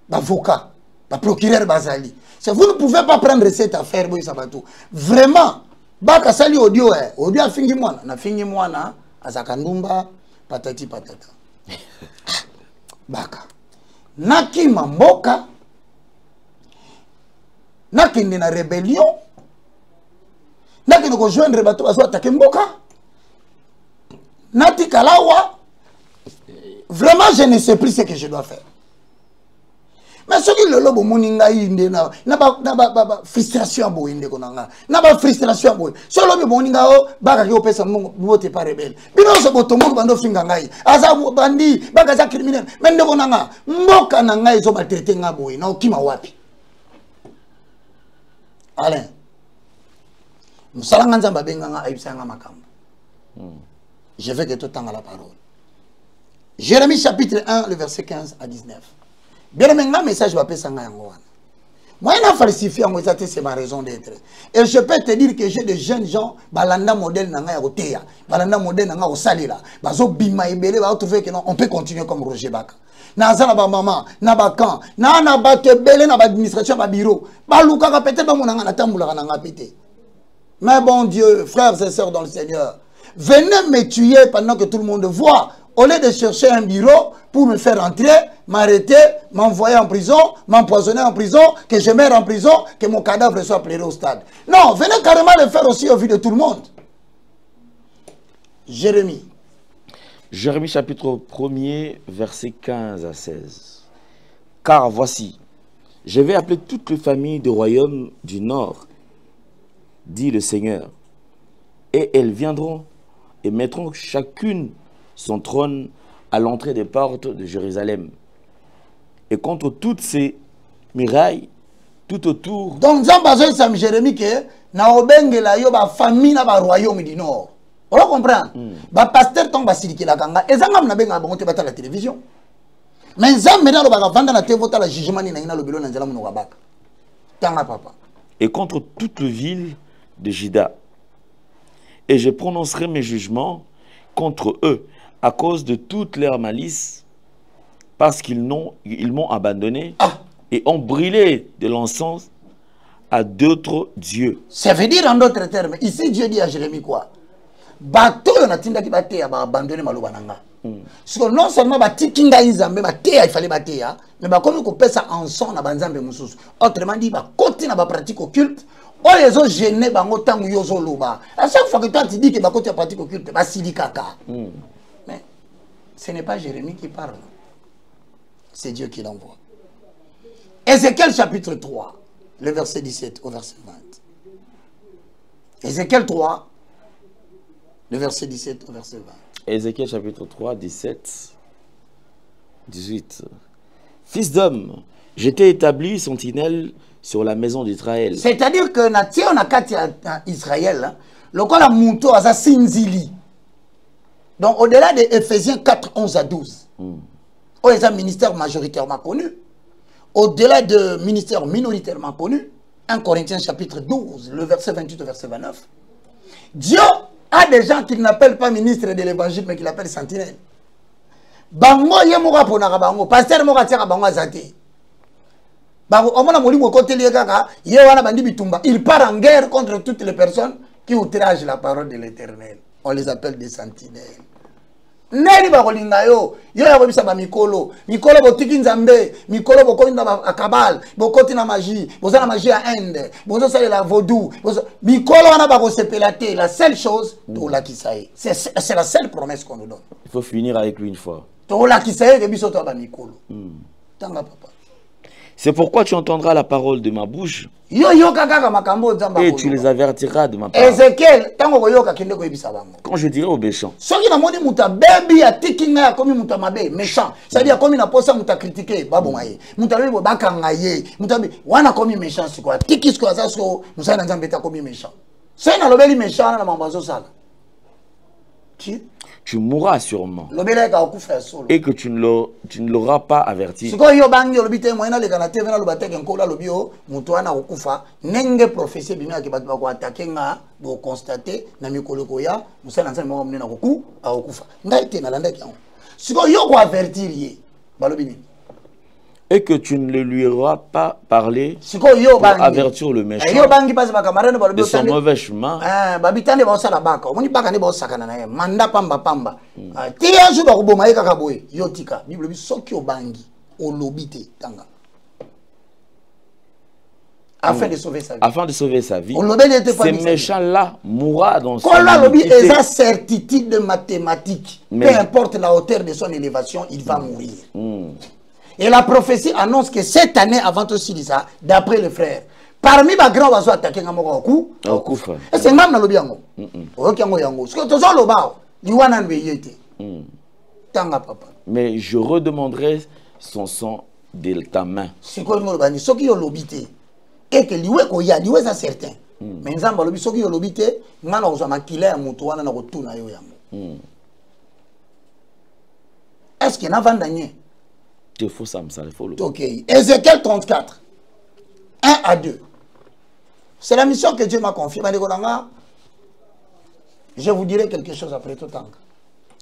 Speaker 1: ba avocat, ba procureur bazali. Si vous ne pouvez pas prendre cette affaire, boy sabatou. Vraiment, baka sali audio audio a fingi mwana, na fingi mwana, azaka ndumba, patati patata. Baka. Naki mamboka, naki na rébellion, naki no joindre bato bazo attaquer mboka. Nati kalawa. Vraiment, je ne sais plus ce que je dois faire. Mais ce qui est le lobo moninga inde na frustration boy inde konanga. Na ba frustration boy. Ce lobo moninga o baka ki opesa mo vote pas rebelle. Bino so botombo bando finga ngai. Aza bandi baka za criminel. Mais ndeko nanga mboka na ngai zo ba traiter nga boy na okima wapi. Alain. Musalanga nzamba benga nga ayibisa nga makambo. Je veux que tout temps à la parole. Jérémie chapitre 1, le verset 15 à 19. Bien aimé, un message va passer en Angoine. Moi, je n'ai falsifié en c'est ma raison d'être. Et je peux te dire que j'ai des jeunes gens, balanda modèle nanga au Théa, balanda modèle nanga au Salira, bazo bima ebele, va trouver que non, on peut continuer comme Roger Baka. Naza na ba maman, na ba kan, na ba tebele na ba administration ba bureau, ba luka ka pété ba monanga na tambula nanga pété. Mais bon Dieu, frères et sœurs dans le Seigneur, venez me tuer pendant que tout le monde voit. au lieu de chercher un bureau pour me faire entrer, m'arrêter, m'envoyer en prison, m'empoisonner en prison, que je meure en prison, que mon cadavre soit plairé au stade. Non, venez carrément le faire aussi au vu de tout le monde. Jérémie.
Speaker 2: Jérémie chapitre 1er, versets 15 à 16. Car voici, je vais appeler toutes les familles du royaume du nord, dit le Seigneur, et elles viendront et mettront chacune son trône à l'entrée des portes de Jérusalem. Et contre toutes ces murailles, tout autour.
Speaker 1: Donc, Sam Jérémie, que na obengela yo ba famille na ba royaume du nord. On comprend. Ba pasteur tong ba siliki la kanga. Ezanga na benga ba monte bata la télévision. Mais ça maintenant le ba vanda na te vota la jugement ni na ina lo bilo na nzela muno wabaka. Tanga papa.
Speaker 2: Et contre toute ville de Juda. Et je prononcerai mes jugements contre eux à cause de toute leur malice, parce qu'ils m'ont abandonné et ont brûlé de l'encens à d'autres dieux.
Speaker 1: Ça veut dire en d'autres termes, ici Dieu dit à Jérémie quoi? Bato yon atinda ki bate ya ba abandonné maloba nanga. Parce que non seulement ba tikinga izambe ba te il fallait bater ya, mais ba comme ko pesa encens na banzambe mususu. Autrement dit ba koti na ba pratique occulte. Oh les autres gênés bango tangu yozo loba. À chaque fois que toi tu dis que ba koti ya pratique occulte ba sili kaka. Mais ce n'est pas Jérémie qui parle. C'est Dieu qui l'envoie. Ézéchiel chapitre 3, le verset 17 au verset 20. Ézéchiel 3, le verset 17 au verset 20.
Speaker 2: Ézéchiel chapitre 3, 17, 18. Fils d'homme, je t'ai établi sentinelle sur la maison d'Israël.
Speaker 1: C'est-à-dire que on a quatre Israël, le quoi la mouton a sinzili. Donc au-delà de Éphésiens 4, 11 à 12, où est un ministère majoritairement connu, au-delà de ministère minoritairement connu, 1 Corinthiens chapitre 12, le verset 28 au verset 29, Dieu a des gens qu'il n'appelle pas ministre de l'évangile, mais qu'il appelle sentinelle. Bango ye moka ponaka bango, pasteur moka tiaka bango azate. Bango omona molimo côté lié kaka, ye wana bandi bitumba, il part en guerre contre toutes les personnes qui outragent la parole de l'Éternel. On les appelle des sentinelles. Neri bakolinga yo, yo ya kobisa ba mikolo, mikolo botiki nzambe, mikolo bokoti na akabal, bokoti na magie, boza na magie à Inde, bozo sala la vaudou, mikolo wana bakosepela te, la seule chose to la kisaye. C'est la seule promesse qu'on nous donne.
Speaker 2: Il faut finir avec lui une fois.
Speaker 1: To la kisaye ke biso to ba mikolo. Tanga papa.
Speaker 2: C'est pourquoi tu entendras la parole de ma bouche
Speaker 1: et
Speaker 2: tu les avertiras de ma part. Quand je dirai aux méchants,
Speaker 1: méchant, c'est-à-dire comme il n'a pas ça, il a critiqué,
Speaker 2: tu mourras sûrement et que tu ne l'auras pas averti. Et que tu ne lui auras pas parlé pour avertir le méchant de son mauvais chemin.
Speaker 1: Afin de sauver sa vie.
Speaker 2: Afin de sauver sa vie. Ces méchants-là mourra dans son
Speaker 1: iniquité. Sa certitude mathématique. Peu importe la hauteur de son élévation, il va mourir. Et la prophétie annonce que cette année, avant aussi ça, d'après le frère, parmi les grands oiseaux attaqués, et c'est même dans le bien.
Speaker 2: Mais je redemanderai son sang de ta main.
Speaker 1: C'est quoi le ce qui est l'obité. Et que l'oué qu'il y a, l'oué c'est certain. Mais nous avons l'obité, ce qui est l'obité, nous avons maquillé un mouton, nous avons retourné à yoyamo. Est-ce qu'il y a un vandanier?
Speaker 2: Il faut ça, il faut le.
Speaker 1: Ok. Ézéchiel 34, 1 à 2. C'est la mission que Dieu m'a confiée. Je vous dirai quelque chose après tout temps.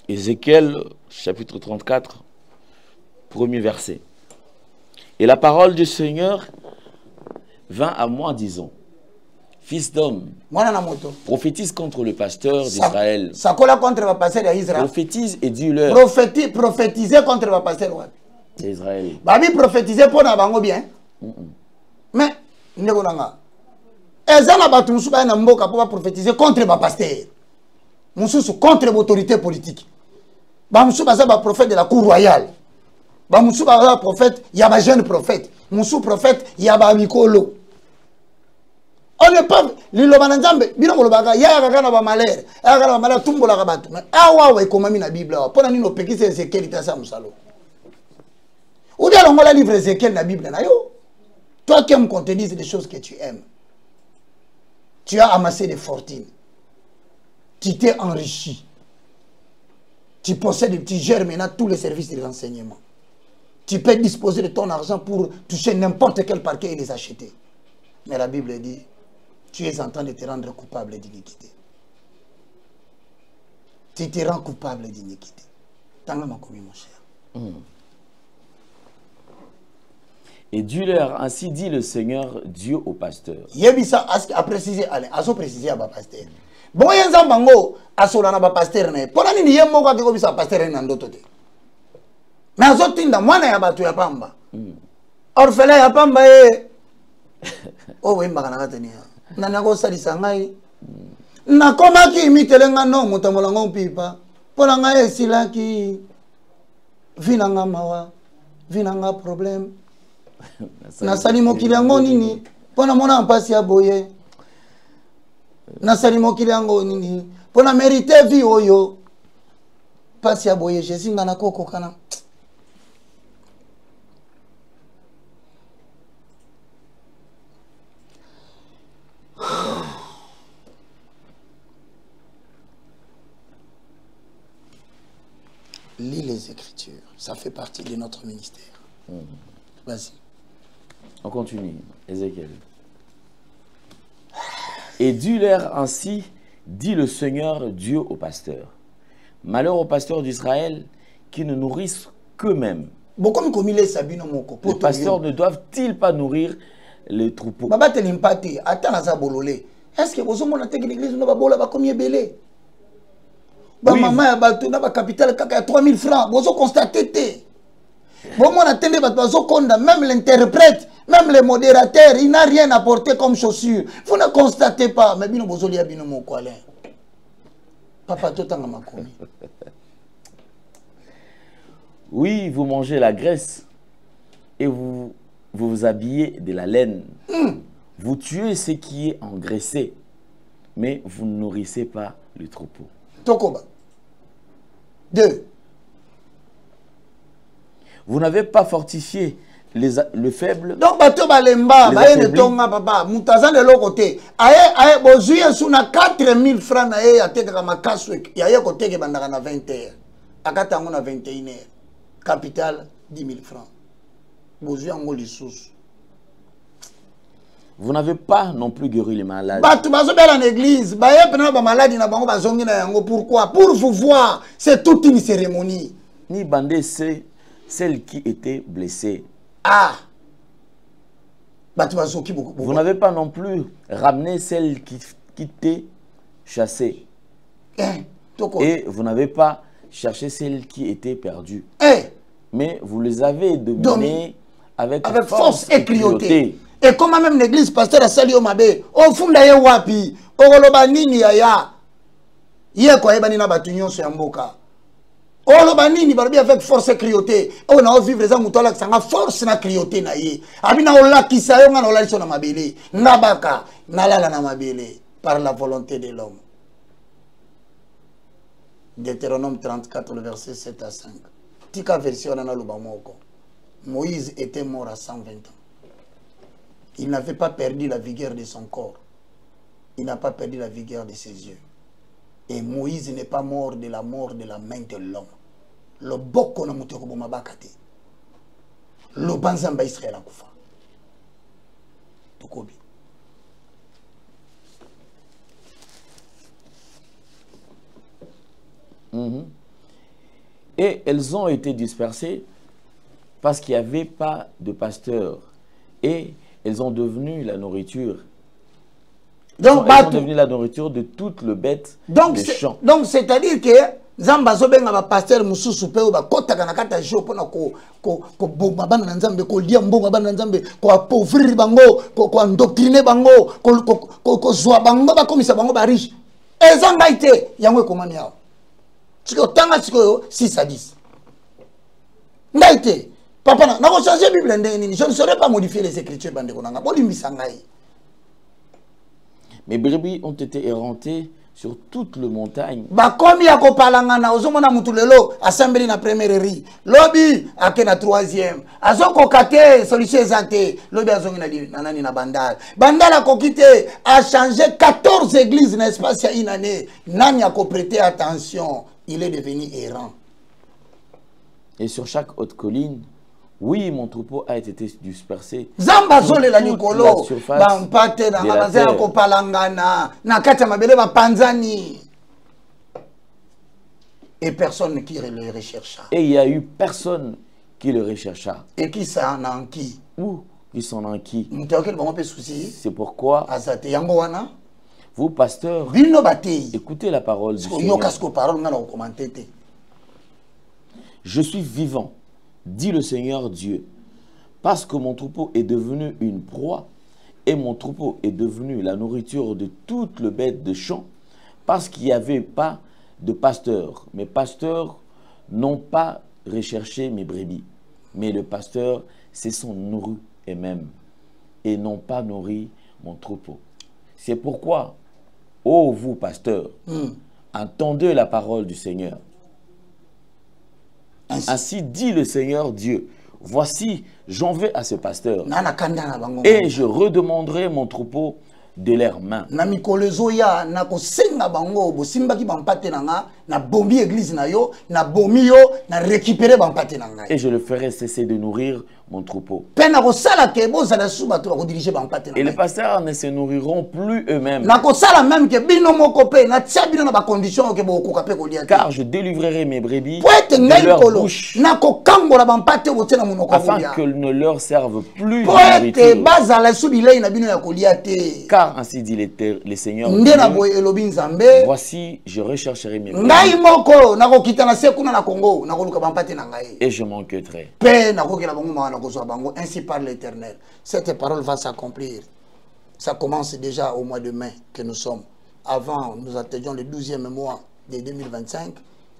Speaker 2: Ézéchiel, chapitre 34, premier verset. Et la parole du Seigneur vint à moi, disons, Fils d'homme, prophétise contre le pasteur d'Israël.
Speaker 1: Sakola contre le pasteur d'Israël.
Speaker 2: Prophétise et dis-leur.
Speaker 1: Prophétiser contre le pasteur
Speaker 2: d'Israël.
Speaker 1: Babi prophétiser pour na bango bien. Mais ndeko nanga. Ezana batu musuba na mboka pour prophétiser contre le pasteur. Mususu contre l'autorité politique. Ba musuba za ba prophète de la cour royale. Ba musuba za prophète, il y a ba jeune prophète. Musu prophète, il y a ba mikolo. On n'est pas l'Ilobananzambe, bino kolobaga ya kakana ba malheur, ya kakana ba malheur tumbola ka batu. Mais awa wa ekomami na Bible awa. Pona nino pekise Ezekiel itasa musalo. Ou bien on va livre Ezekiel na Bible na yo. Toi qui aimes qu'on te dise des choses que tu aimes. Tu as amassé des fortunes. Tu t'es enrichi. Tu possèdes, tu gères maintenant tous les services de renseignement. Tu peux disposer de ton argent pour toucher n'importe quel parquet et les acheter. Mais la Bible dit, tu es en train de te rendre coupable d'iniquité. Tu te rends coupable d'iniquité. Tanga makomi, mon cher.
Speaker 2: Et dis-leur, ainsi dit le Seigneur Dieu au pasteur.
Speaker 1: Yebisa a précisé, allez, a précisé à pasteur. Bon, il y a un bango, a solana ba pasteur ne. Pour nini yemo kwa kiko bisa pasteur ne ndoto te. Mais a zotinda mwana ya batu ya pamba. Orphelin ya pamba e. Oh oui, mbaka nakatenia. Nani ako salisa ngai. Nakomaki imitelenga no mutamolango pipa. Pola ngai esilaki. Vinanga mawa. Vinanga problème. Nasali mokili yango nini. Pona mona mpasi ya boye. Nasali mokili yango nini. Pona mérité vie oyo. Pasi ya boye Jésus ngana koko kana. Lis les Écritures. Ça fait partie de notre ministère. Vas-y.
Speaker 2: On continue. Ézéchiel. Et dis-leur ainsi, dit le Seigneur Dieu au pasteur. Malheur aux pasteurs d'Israël qui ne nourrissent qu'eux-mêmes. Les pasteurs ne doivent-ils pas nourrir les troupeaux?
Speaker 1: Est-ce que vous avez l'église maman ya bato na ba capital kaka 3000 francs. Vous constatez. Même l'interprète, même les modérateurs, il n'a rien apporté comme chaussure. Vous ne constatez pas. Mais bino bozoli ya bino moko Alain. Papa totanga makomi.
Speaker 2: Oui, vous mangez la graisse et vous vous habillez de la laine. Vous tuez ce qui est engraissé, mais vous ne nourrissez pas le troupeau.
Speaker 1: Tokoba. 2.
Speaker 2: Vous n'avez pas fortifié le faible.
Speaker 1: Donc, bato balemba, baye tonga papa, mutazan de l'autre côté. Aye, bozuye suna 4000 francs na ye ateka kama kaswek. Yaye côté ke bandaka na 20h. Akata ngo na 21h. Capital 10 000 francs. Bozuye ngo lisusu.
Speaker 2: Vous n'avez pas non plus guéri les malades.
Speaker 1: Pourquoi? Pour vous voir. C'est toute une cérémonie.
Speaker 2: Ni bander celles qui étaient blessées.
Speaker 1: Ah.
Speaker 2: Vous n'avez pas non plus ramené celles qui étaient chassées. Et vous n'avez pas cherché celles qui étaient perdues. Mais vous les avez dominées avec force et cruauté.
Speaker 1: Et comment même l'église pasteur a sali omabe, o funda ye wapi, o loba nini yaya. Ye ko yeba ni na batunyo so yamboka. O loba nini balobi avec force et cruauté. O na vivre za muto ala sanga force na cruauté na ye. Abina o la kisa yo ngana o la so na mabele. Nabaka na lala na mabele par la volonté de l'homme. Deutéronome 34 le verset 7 à 5. Tika version na loba moko. Moïse était mort à 120 ans. Il n'avait pas perdu la vigueur de son corps. Il n'a pas perdu la vigueur de ses yeux. Et Moïse n'est pas mort de la mort de la main de l'homme. Le boko na muteko bomabakate. Le banzamba Israël akufa. Tukobi.
Speaker 2: Et elles ont été dispersées parce qu'il n'y avait pas de pasteur. Et elles ont devenu la nourriture Donc, ils sont devenus la nourriture de toutes les bêtes des champs.
Speaker 1: Donc, c'est-à-dire que Zamba Zobenga va pasteur Moussou Peu va kota kanakata jo pona ko bomba bana nzambe ko lia mbonga bana nzambe ko appauvrir bango ko endoctriner bango ko zwa bango ba komisa bango ba riche. Ezanga ite yango ekomani yao. Tiko tanga tiko 6 à 10. Ndaite papa na ko changer Bible ndeni je ne saurais pas modifier les écritures bande konanga bolimbisa ngai.
Speaker 2: Mes brebis ont été errantées sur toute le montagne.
Speaker 1: Bakomi ya kopalangana ozomona mutu lelo assemblée na première ri. Lobby ake na troisième. Azoko kate solution ezante. Lobby azongi na nani na bandal. Bandal a kokite a changé 14 églises n'est-ce pas il y a une année. Nani a prêté attention, il est devenu errant.
Speaker 2: Et sur chaque haute colline, oui, mon troupeau a été dispersé.
Speaker 1: Zamba zole la Nicolo, bampate na mazera kopalangana, na kata mabele ba panzani. Et personne qui le rechercha.
Speaker 2: Et il y a eu personne qui le rechercha.
Speaker 1: Et qui s'en en qui?
Speaker 2: Où ils sont en qui?
Speaker 1: C'est
Speaker 2: pourquoi vous, pasteurs, écoutez la parole du Seigneur. Je suis vivant, dit le Seigneur Dieu, parce que mon troupeau est devenu une proie et mon troupeau est devenu la nourriture de toutes les bêtes de champ, parce qu'il n'y avait pas de pasteurs. Mes pasteurs n'ont pas recherché mes brebis, mais le pasteur se sont nourris eux-mêmes et n'ont pas nourri mon troupeau. C'est pourquoi, ô vous, pasteurs, entendez la parole du Seigneur. Ainsi dit le Seigneur Dieu, voici, j'en vais à ce pasteur et je redemanderai mon troupeau de leurs mains. Et je le ferai cesser de nourrir mon troupeau. Et les pasteurs ne se nourriront plus eux-mêmes. Car je délivrerai mes brebis de leur bouche, afin qu'elles ne leur servent plus de nourriture. Car ainsi dit le Seigneur Dieu, voici, je rechercherai mes brebis et je m'enquêterai.
Speaker 1: Ainsi parle l'Éternel. Cette parole va s'accomplir. Ça commence déjà au mois de mai que nous sommes. Avant, nous attendions le 12e mois de 2025.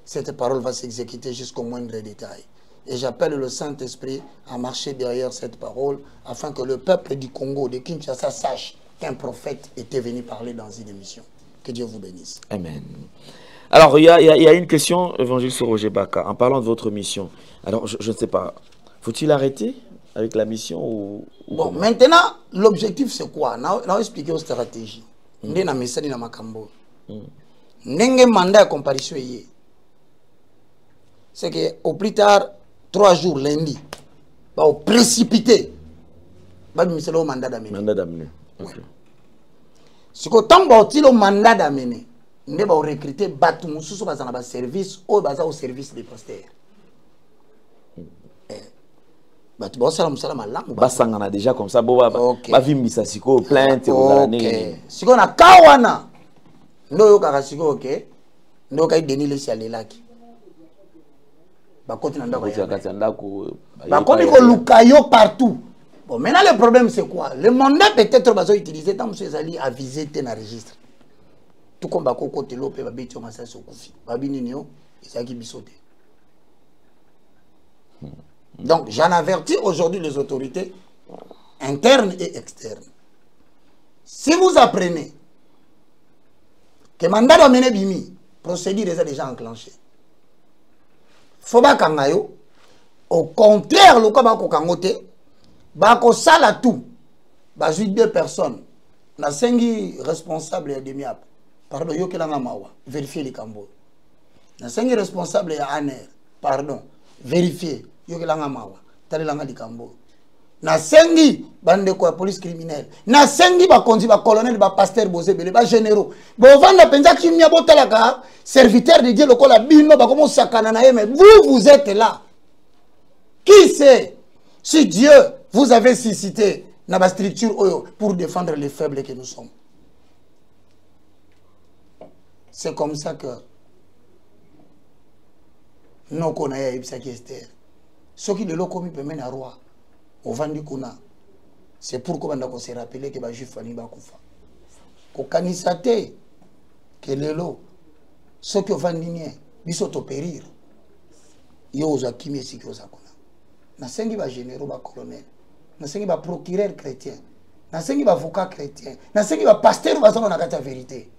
Speaker 1: Cette parole va s'exécuter jusqu'au moindre détail. Et j'appelle le Saint-Esprit à marcher derrière cette parole afin que le peuple du Congo, de Kinshasa, sache qu'un prophète était venu parler dans une émission. Que Dieu vous bénisse.
Speaker 2: Amen. Alors, il y a une question, évangéliste Roger Baka, en parlant de votre mission. Alors, je ne sais pas, faut-il arrêter avec la mission ou
Speaker 1: bon, maintenant, l'objectif c'est quoi? On a expliqué aux stratégies. On a mis ça dans ma cambo. N'engé mandat à comparution hier. C'est que au plus tard, 3 jours lundi, bah au précipité, bah mis le mandat d'amener.
Speaker 2: Mandat d'amener. Ok.
Speaker 1: Si que tant que le mandat d'amener, on va recruter battu mususu dans un service ou au service des pasteurs.
Speaker 2: Basangana déjà comme ça, Bavimisa siko plainte
Speaker 1: si on a kawana no karasiko ok no kai denile sialelaki bakoti nanda ko bakoni ko lukayo partout. Bon, maintenant le problème c'est quoi? Le mandat peut-être bazo utiliser tant monsieur Zali a visé ten registre tout comme bako côté lope babeti on ça sokufi babini nio isaki bisote. Donc, j'en avertis aujourd'hui les autorités internes et externes. Si vous apprenez que le mandat d'amener Bimi, procédure est déjà enclenchée. Faut pas kangayo. Au contraire, le cas bako kangote, bako sala tout. Bajoui 2 personnes. Na sengi responsable ya demi-ap. Pardon, yo kelanga mawa. Vérifier les cambo. Na sengi responsable ya aner. Pardon, vérifier. Yokelanga mawa talelanga likambo na sengi bande ko police criminelle na sengi ba konzi ba colonel ba pasteur bozebele ba généraux bo vanda penza kimia botalaka serviteur de Dieu lokola bino ba komo sakana na mais vous êtes là. Qui sait si Dieu vous avez suscité na ba structure oyo pour défendre les faibles que nous sommes. C'est comme ça que nous connaissons Esther. Ce qui de l'eau commis peut mener à roi. Au vendu kuna. C'est pourquoi on se rappelle que les juifs fani bakufa. Ko kanisate que lelo ce que vendu nie biso to périr. Yo ozakimi esiki ozakona. Na sengi ba généraux ba colonel. Na sengi ba procureur chrétien. Na sengi ba avocat chrétien. Na sengi ba pasteur ba zona na vérité.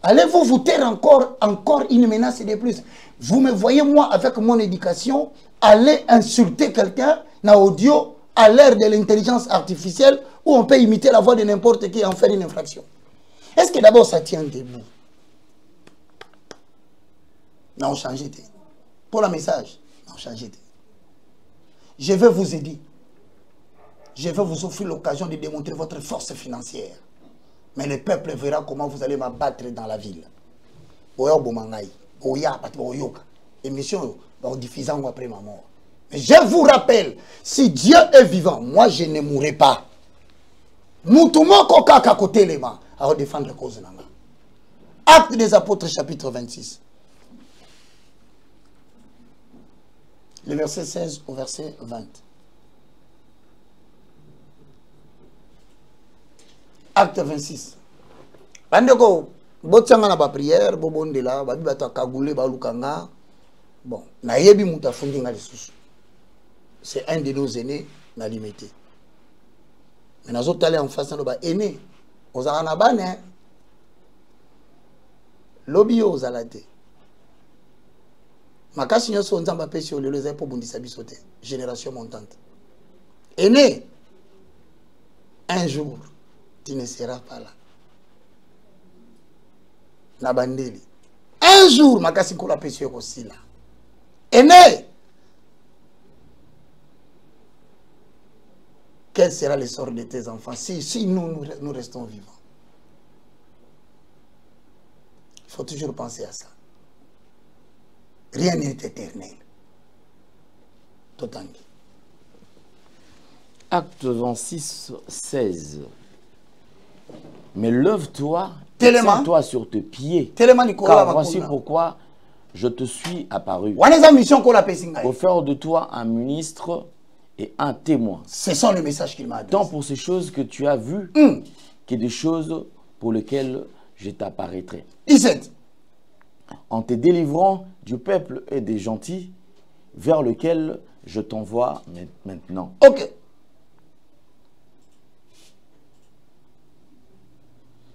Speaker 1: Allez-vous vous taire encore une menace de plus? Vous me voyez, moi, avec mon éducation, aller insulter quelqu'un, na audio, à l'ère de l'intelligence artificielle, où on peut imiter la voix de n'importe qui et en faire une infraction. Est-ce que d'abord ça tient debout? Non, changez. Pour le message, non, changez. Je vais vous aider. Je vais vous offrir l'occasion de démontrer votre force financière. Mais le peuple verra comment vous allez m'abattre dans la ville. Émission, diffusant après ma mort. Mais je vous rappelle, si Dieu est vivant, moi je ne mourrai pas. Moutouma koka kakote lema à défendre la cause nanga. Acte des Apôtres chapitre 26. Le verset 16 au verset 20. Acte 26. Bandeko, botsanga na ba prière, bobondela, ba bibata kagule ba lukanga. Bon, na yebi muta fundi nga lisusu. C'est un de nos aînés na limité. Mais nous autres allés en face de ba aînés. Aux aranabanes, lobby aux alate. Makasi nyoso nzamba pesi o lelo za po bundisa bisote. Génération montante. Aîné, un jour, tu ne seras pas là. Nabandeli. Un jour, makasi kola pesi aussi là. Aîné, quel sera le sort de tes enfants si nous restons vivants? Il faut toujours penser à ça. Rien n'est éternel. Totangi.
Speaker 2: Acte 26, 16. Mais lève-toi, tiens-toi sur tes pieds, car voici pourquoi je te suis apparu. Pour faire de toi un ministre et un témoin.
Speaker 1: Ce sont les messages qu'il m'a adressés.
Speaker 2: Tant pour ces choses que tu as vues, que des choses pour lesquelles je t'apparaîtrai.
Speaker 1: 17.
Speaker 2: En te délivrant du peuple et des gentils, vers lequel je t'envoie maintenant.
Speaker 1: Ok.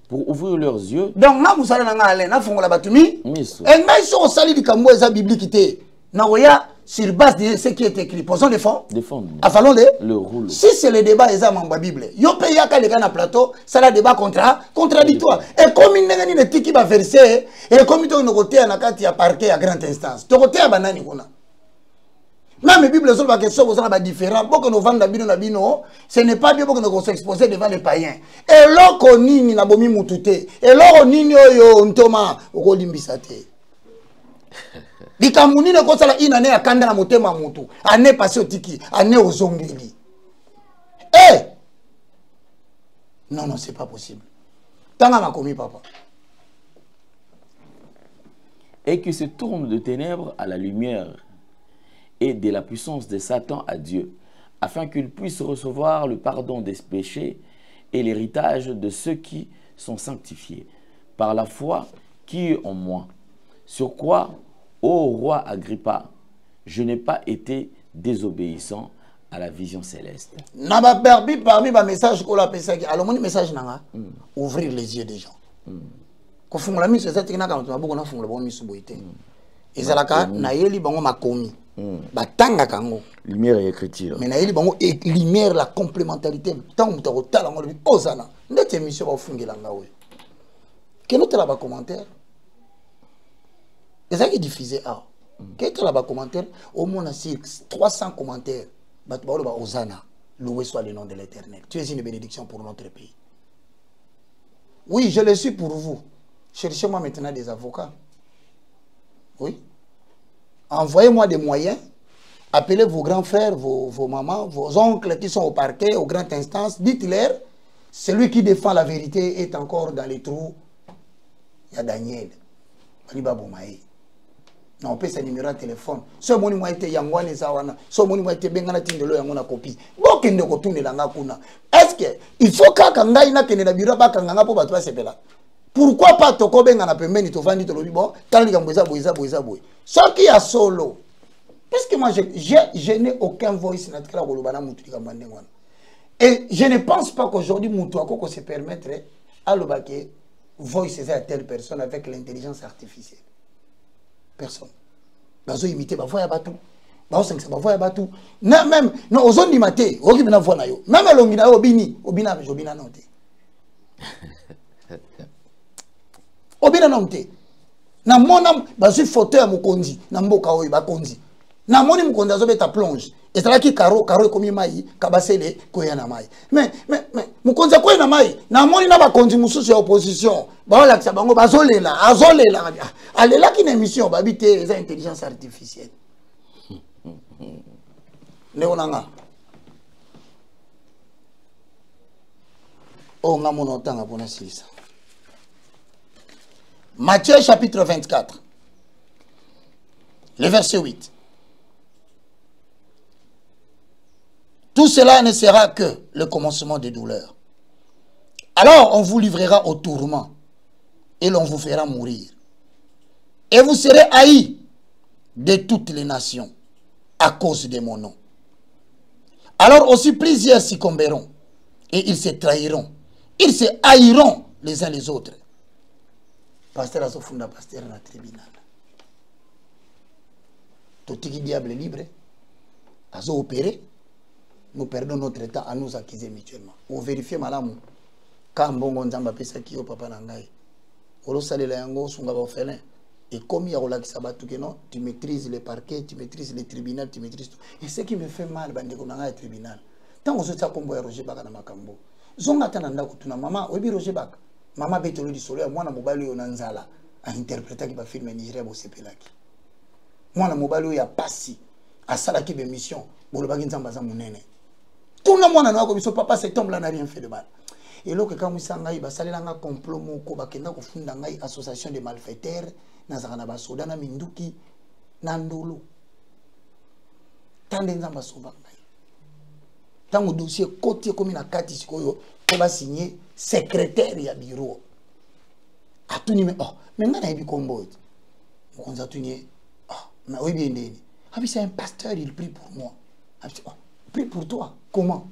Speaker 2: Pour ouvrir leurs yeux.
Speaker 1: Donc, na musala na ngale na fongola batumi.
Speaker 2: Miso.
Speaker 1: Et ngai so sali di kambo eza biblique té. Na oya sur base de ce qui est écrit. Posons des fonds.
Speaker 2: Des fonds.
Speaker 1: Afalons
Speaker 2: le rouleau.
Speaker 1: Si c'est le débat eza mamba Bible. Yo pe yaka les gars na plateau, ça la débat contradictoire. Et comme il n'engani ne tiki ba verset, et comme to no côté na kati ya parquet à grande instance. To côté ya banani kuna. Même la Bible sur la question vous avez différent. Beaucoup nous vendent na bino, ce n'est pas bien pour que nous s'exposer devant les païens. Et l'oko nini na bomi mutute. Et l'oko nini oyo ntoma okolimbisate. Bikamuni ne kosala inane akanda na motema mutu. Ane passé au tiki, ane ozongeli. Eh! Non, c'est pas possible. Tanga makomi papa.
Speaker 2: Et qui se tourne de ténèbres à la lumière et de la puissance de Satan à Dieu, afin qu'il puisse recevoir le pardon des péchés et l'héritage de ceux qui sont sanctifiés, par la foi qui est en moi. Sur quoi, ô roi Agrippa, je n'ai pas été désobéissant à la vision céleste.
Speaker 1: Naba berbi parmi les messages qu'on a pensé, alors mon message nanga, ouvrir les yeux des gens. Quand on la mise, c'est ça quand on a beaucoup na fongla bon misu boité. Et ça là na yeli bango makomi. Batanga kango.
Speaker 2: Lumière et écriture.
Speaker 1: Mais na yeli bango et lumière la complémentarité. Tant que tu as tala ngolo bi ozana. Ndete émission ba fongela ngawe. Que nous la ba commentaire. Et ça qui diffusé ah. Que tu la ba commentaire au moins na 300 commentaires. Ba ba ozana. Loué soit le nom de l'Éternel. Tu es une bénédiction pour notre pays. Oui, je le suis pour vous. Cherchez-moi maintenant des avocats. Oui. Envoyez-moi des moyens. Appelez vos grands frères, vos mamans, vos oncles qui sont au parquet, aux grandes instances. Dites-leur, celui qui défend la vérité est encore dans les trous. Il y a Daniel. baliba bomae na opesa numéro de téléphone so moni mo été yangwane za wana so moni mo été bengana tindelo yango na copie bokende ko tunela nga kuna est-ce que il faut kaka ngai na kende na biro bakanga nga po bato basepela pourquoi pas toko benga na pembeni to vandi to lobi bon tali ka boza boy so qui a solo parce que moi je n'ai aucun voice na tkala ko lobana mutu ka mande ngwana et je ne pense pas qu'aujourd'hui mutu akoko se permettre à lobake voice à telle personne avec l'intelligence artificielle. Personne. Bazo imiter ba voix ya batu. Bazo sengisa ba voix ya batu. Na même no ozondi maté, oki bina voix na yo. Même longi na yo obina jobina noté. Obina noté. Na mona bazo photo ya mukonzi na mboka oyo bakonzi. Na moni mukonzi azobeta plonge. Et c'est là qui caro comme mai kabasele koya na mai. Mais mukonzi koya na mai. Na moni na bakonzi mususu ya opposition. Ba la kisa bango azolela. Alela ki na émission babite les intelligence artificielle. Neonanga. Oh nga monotanga pona silisa. Matthieu chapitre 24. Le verset 8. Tout cela ne sera que le commencement des douleurs. Alors on vous livrera au tourment et l'on vous fera mourir. Et vous serez haïs de toutes les nations à cause de mon nom. Alors aussi plusieurs succomberont et ils se trahiront. Ils se haïront les uns les autres. Pasteur Azofunda, pasteur na tribunal. Totiki diable libre. Azo opéré. Nous perdons notre temps à nous accuser mutuellement. Vous vérifiez malamu. Quand bongo nzamba pesa kiyo papa nangai. Olo salela yango sunga ba ofélin. Et comme il y a relaxé sabatu que non, tu maîtrises les parquets, tu maîtrises les tribunaux, tu maîtrises tout. Et ce qui me fait mal bande ko nanga tribunal. Tant on se t'a kombo ya Roger Baka na makambo. Zonga tananda kutuna mama obi Roger Baka. Mama betolo di solo ya mwana mobali yo nanzala a interpréter ki ba film Nigeria bo sepelaki. Mwana mobali ya pasi a sala ki be mission bolobaki nzamba za munene. Tout le monde a dit papa cet homme là n'a rien fait de mal. Et là quand musanga iba salela nga complot moko bakenda ko funda ngai association de malfaiteurs na zakana ba soda na minduki na ndolo. Tande nzamba soba ngai. Tango dossier côté comme na kati sikoyo ko ba signer secrétaire ya bureau. Atuni me oh mais ngana ibi kombo. Mokonza tuni ah mais oui bien ndeni. Abi c'est un pasteur il prie pour moi. Abi oh prie pour toi. Comment?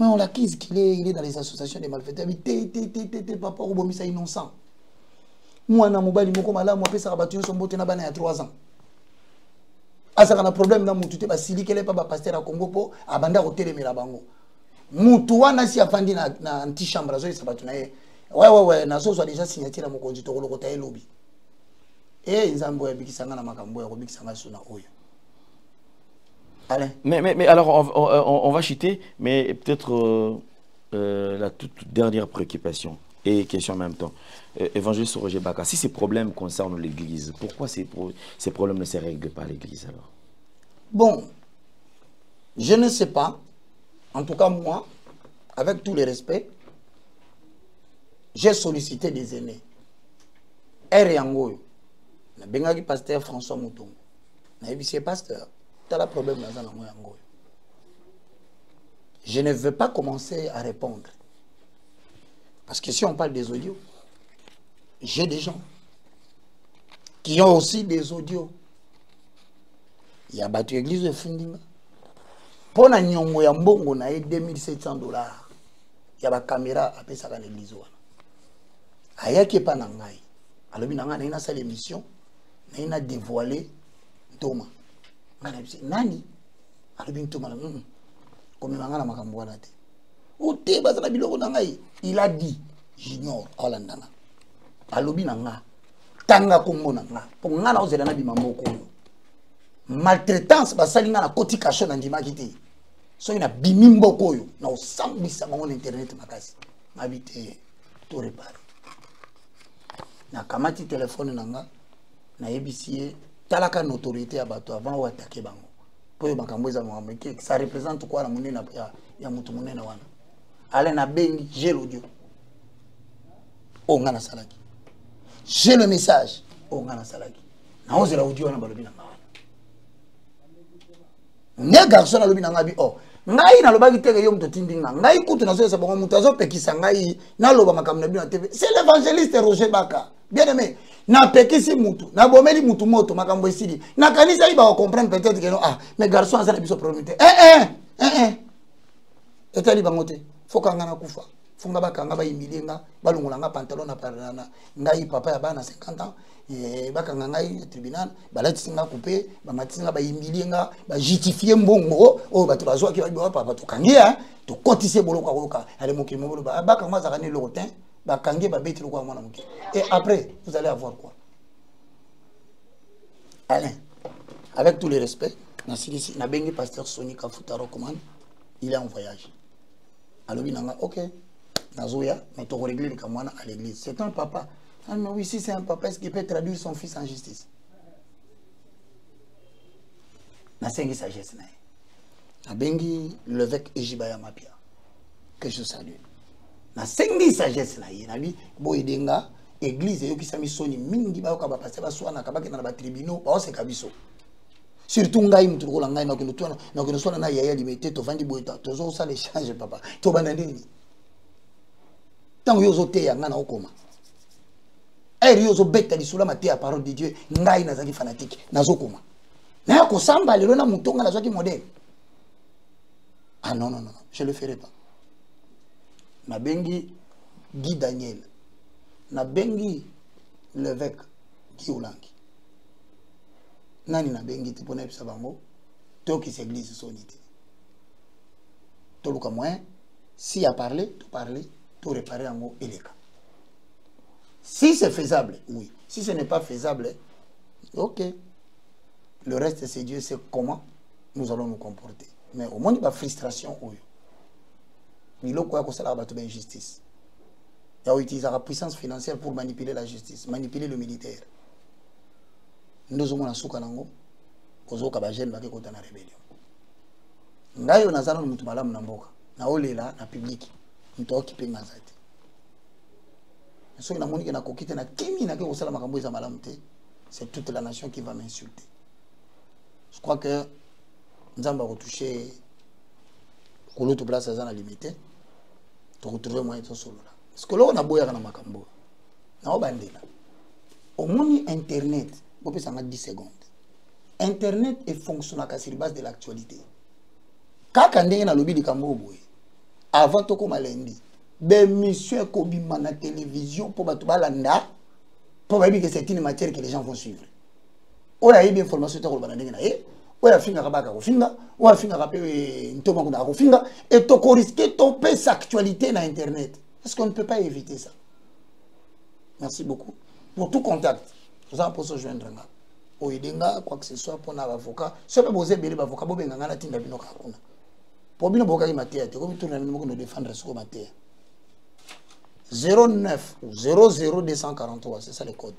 Speaker 1: Mais on l'accuse qu'il est dans les associations des malfaiteurs. Papa, on est innocent. Moi, je suis mobali moko malamu apesa battu son bote na bana ya 3 ans. Asa kana problème na mutu te ba sili kele pa ba pasteur à Congo po abanda ko telemela bango. Mutu wana si afandi na anti-chambre zo isa battu na ye. Ouais na zo déjà signature na mokonzi to ko lokota e lobby. Nzambo ya bikisanga na makambo ya ko bikisanga suna oyo.
Speaker 2: Mais alors, on va chuter, mais peut-être la toute dernière préoccupation et question en même temps. Évangéliste Roger Baka, si ces problèmes concernent l'Église, pourquoi ces problèmes ne se règlent pas à l'Église alors?
Speaker 1: Bon, je ne sais pas. En tout cas, moi, avec tout le respect, j'ai sollicité des aînés. Yangoyo, na bengaki pasteur François Moutongo, na ébissé pasteur. Le problème dans je ne veux pas commencer à répondre. Parce que si on parle des audios, j'ai des gens qui ont aussi des audios. Il y a battu l'église de Fundinga. Pour la nyongo ya mbongo na $2700. Il y a la caméra à pesa dans l'église. Aya qui pas nangai. Alors binanga na ina sa l'émission, na ina dévoilé Thomas. Nani alobinto malam comme mangana makambo wana te ote bazana biloko na ngai il a dit junior olandana alobi na nga tanga kombo na nga po nga na ozela na bimamboko maltraitance basali nga na koti kasho na ndimaki te so ina bimimboko oyo na osambisa bango na internet makasi mabite to réparer na kamati téléphone na nga na yebisi talaka notoriété à bateau avant ou attaquer bango pour bakamboza mohameke ça représente quoi la monnaie ya mutu monena wana ale na bengi j'ai l'audio on ngana salaki j'ai le message o ngana salaki na ozela audio na balobi na ngawa ne garçon na lobi na ngabi oh ngai na lobaki teke yo muto tindinga ngai kutu na zosa bango muto azo pekisa ngai na loba makamna bino TV c'est l'évangéliste Roger Baka bien aimé na pekisi mutu na bomeli mutu moto makambo esili na kanisa iba comprendre peut-être que non ah mais garçon azana biso problème etali bangote foka ngana kufa funga bakanga ba imilinga balungola nga pantalon na parana ngai papa ya bana 50 ans bakanga ngai tribunal balati nga coupé ba matinga ba imilinga ba justifier mbongo o bato bazwa ki ba papa to kangia to kotise boloko koka ale mokimo bolo ba bakanga za kanelo rotin ba kangie ba beti lokwa mwana moki et après vous allez avoir quoi Alain avec tout le respect na silisi na bengi pasteur Sony Kafuta recommande il est en voyage alobi nanga OK nazoya mais to régler les kamwana à l'église c'est un papa. Ah mais oui, si c'est un papa, est-ce qu'il peut traduire son fils en justice? Na sengi sagesse na. Na bengi l'évêque Ejibaya Mapia que je salue. Na sengi sagesse na ye na bi boyedenga église yo kisami soni mingi ba ka ba passer ba swana ka ba na ba tribunaux ba se kabiso. Surtout ngai mutu ko la ngai na ko tuna na ko sona na yaya limité to vandi boyeta to zo ça l'échange papa. To banandini. Tango yo zo te ya ngana okoma. Eriozo beta di sula maté à parole de Dieu ngai nazaki fanatique nazokoma na ko samba lelo na mutonga nazaki modèle ah non je le ferai pas na bengi Guy Daniel na bengi l'évêque Guy Olangi nani na bengi tipona bisa bango to qui s'église sonité to luka moyen si a parlé to réparer ango eleka. Si c'est faisable, oui. Si ce n'est pas faisable, ok. Le reste, c'est Dieu, c'est comment nous allons nous comporter. Mais au moins, il y a frustration. Il y a une justice. Il y a utilisé la puissance financière pour manipuler la justice, manipuler le militaire. Nous avons un soukanango, nous avons un jeune qui est en rébellion. Nous avons un jeune qui est en rébellion. Nous avons un public qui est occupé de c'est toute la nation qui va m'insulter. Je crois que nous allons retoucher l'autre place à la limité. Tu retrouves moyen de solo là. Parce que là on a beau y aller dans Makambo. Na obandela. Au monde internet, on peut s'en 10 secondes. Internet est fonctionnel sur la base de l'actualité. Quand on est dans le lobby de Kambo, avant tout comme lundi. Ben monsieur Kobima na télévision pour batubalanda pour dire que c'est une matière que les gens vont suivre. On a eu bien information sur le banane na e, on a finga kabaka ko finga, on a finga kapé ntoma ko na ko finga et to ko risquer toper sa actualité na internet. Parce qu'on ne peut pas éviter ça. Merci beaucoup. Pour tout contact, vous en pouvez se joindre là. O idenga quoi que ce soit pour un avocat, ce peut poser bel avocat bo benga na tinda bino ka kuna. Pour bino boka ki matière, te ko tourner nous ko défendre ce ko matière. 09 00243, c'est ça le code.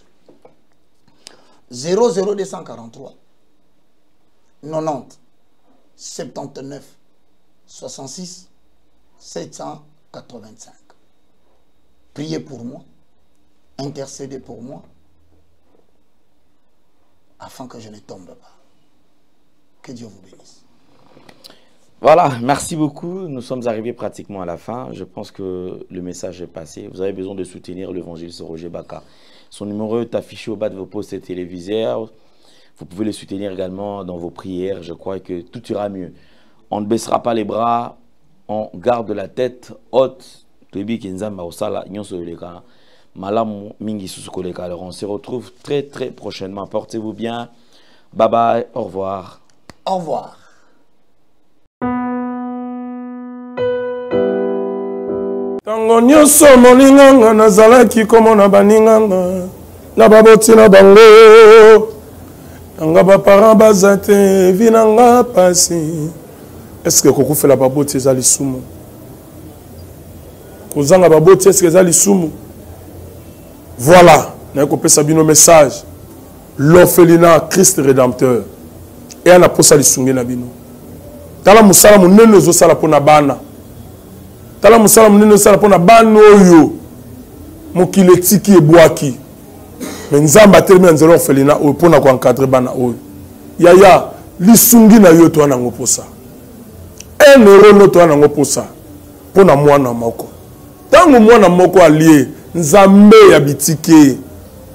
Speaker 1: 00243 90 79 66 785. Priez pour moi, intercédez pour moi, afin que je ne tombe pas. Que Dieu vous bénisse.
Speaker 2: Voilà, merci beaucoup. Nous sommes arrivés pratiquement à la fin. Je pense que le message est passé. Vous avez besoin de soutenir l'évangéliste Roger Baka. Son numéro est affiché au bas de vos postes téléviseurs. Vous pouvez le soutenir également dans vos prières. Je crois que tout ira mieux. On ne baissera pas les bras. On garde la tête haute. Alors on se retrouve très prochainement. Portez-vous bien. Bye bye. Au revoir.
Speaker 1: Au revoir.
Speaker 5: Tango nyonso molinganga nazalaki komona baninganga na baboti na bango nanga baparent baza te vinanga pasi est-ce que kokufela baboti eza lisumu kozanga baboti est-ce que eza lisumu voilà na kopesa bino message l'orphelinat Christ rédempteur et ana posa lisunge na bino tala musala munene ozosala pona bana tala musala munene ozosala pona bana oyo mokili etiki ebwaki Mais nzamba atelemi na nzela orphelina oyo mpona koencadre bana oyo yaya lisungi na yo toa nango posa 1 euro no toa nango posa mpona mwana moko ntango mwana moko alie nzambe ya bitike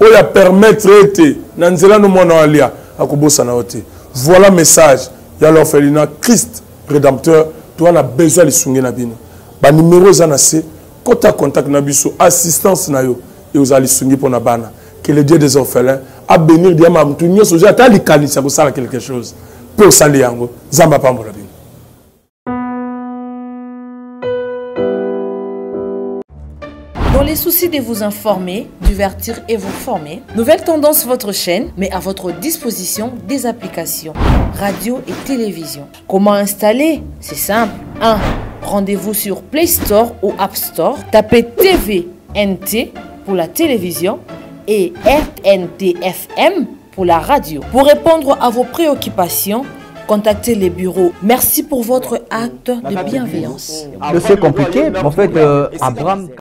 Speaker 5: oyo ya permettre ete na nzela no mwana alia akobosana yo te. Voilà message ya l'orphelinat Christ rédempteur toa na besoin lisungi na bino ba numéro eza na se kota contact na biso assistance na yo et aux alisungi pour na bana. Que le Dieu des orphelins a béni diama mtu nyoso ja tali kanisa ko sala quelque chose pour sali yango zamba pambola bino.
Speaker 3: Dans les soucis de vous informer, divertir et vous former, Nouvelle Tendance votre chaîne met à votre disposition des applications radio et télévision. Comment installer? C'est simple. 1. Rendez-vous sur Play Store ou App Store, tapez TVNT pour la télévision et RNTFM pour la radio. Pour répondre à vos préoccupations, contactez les bureaux. Merci pour votre acte de bienveillance.
Speaker 4: C'est compliqué, en fait, Abraham...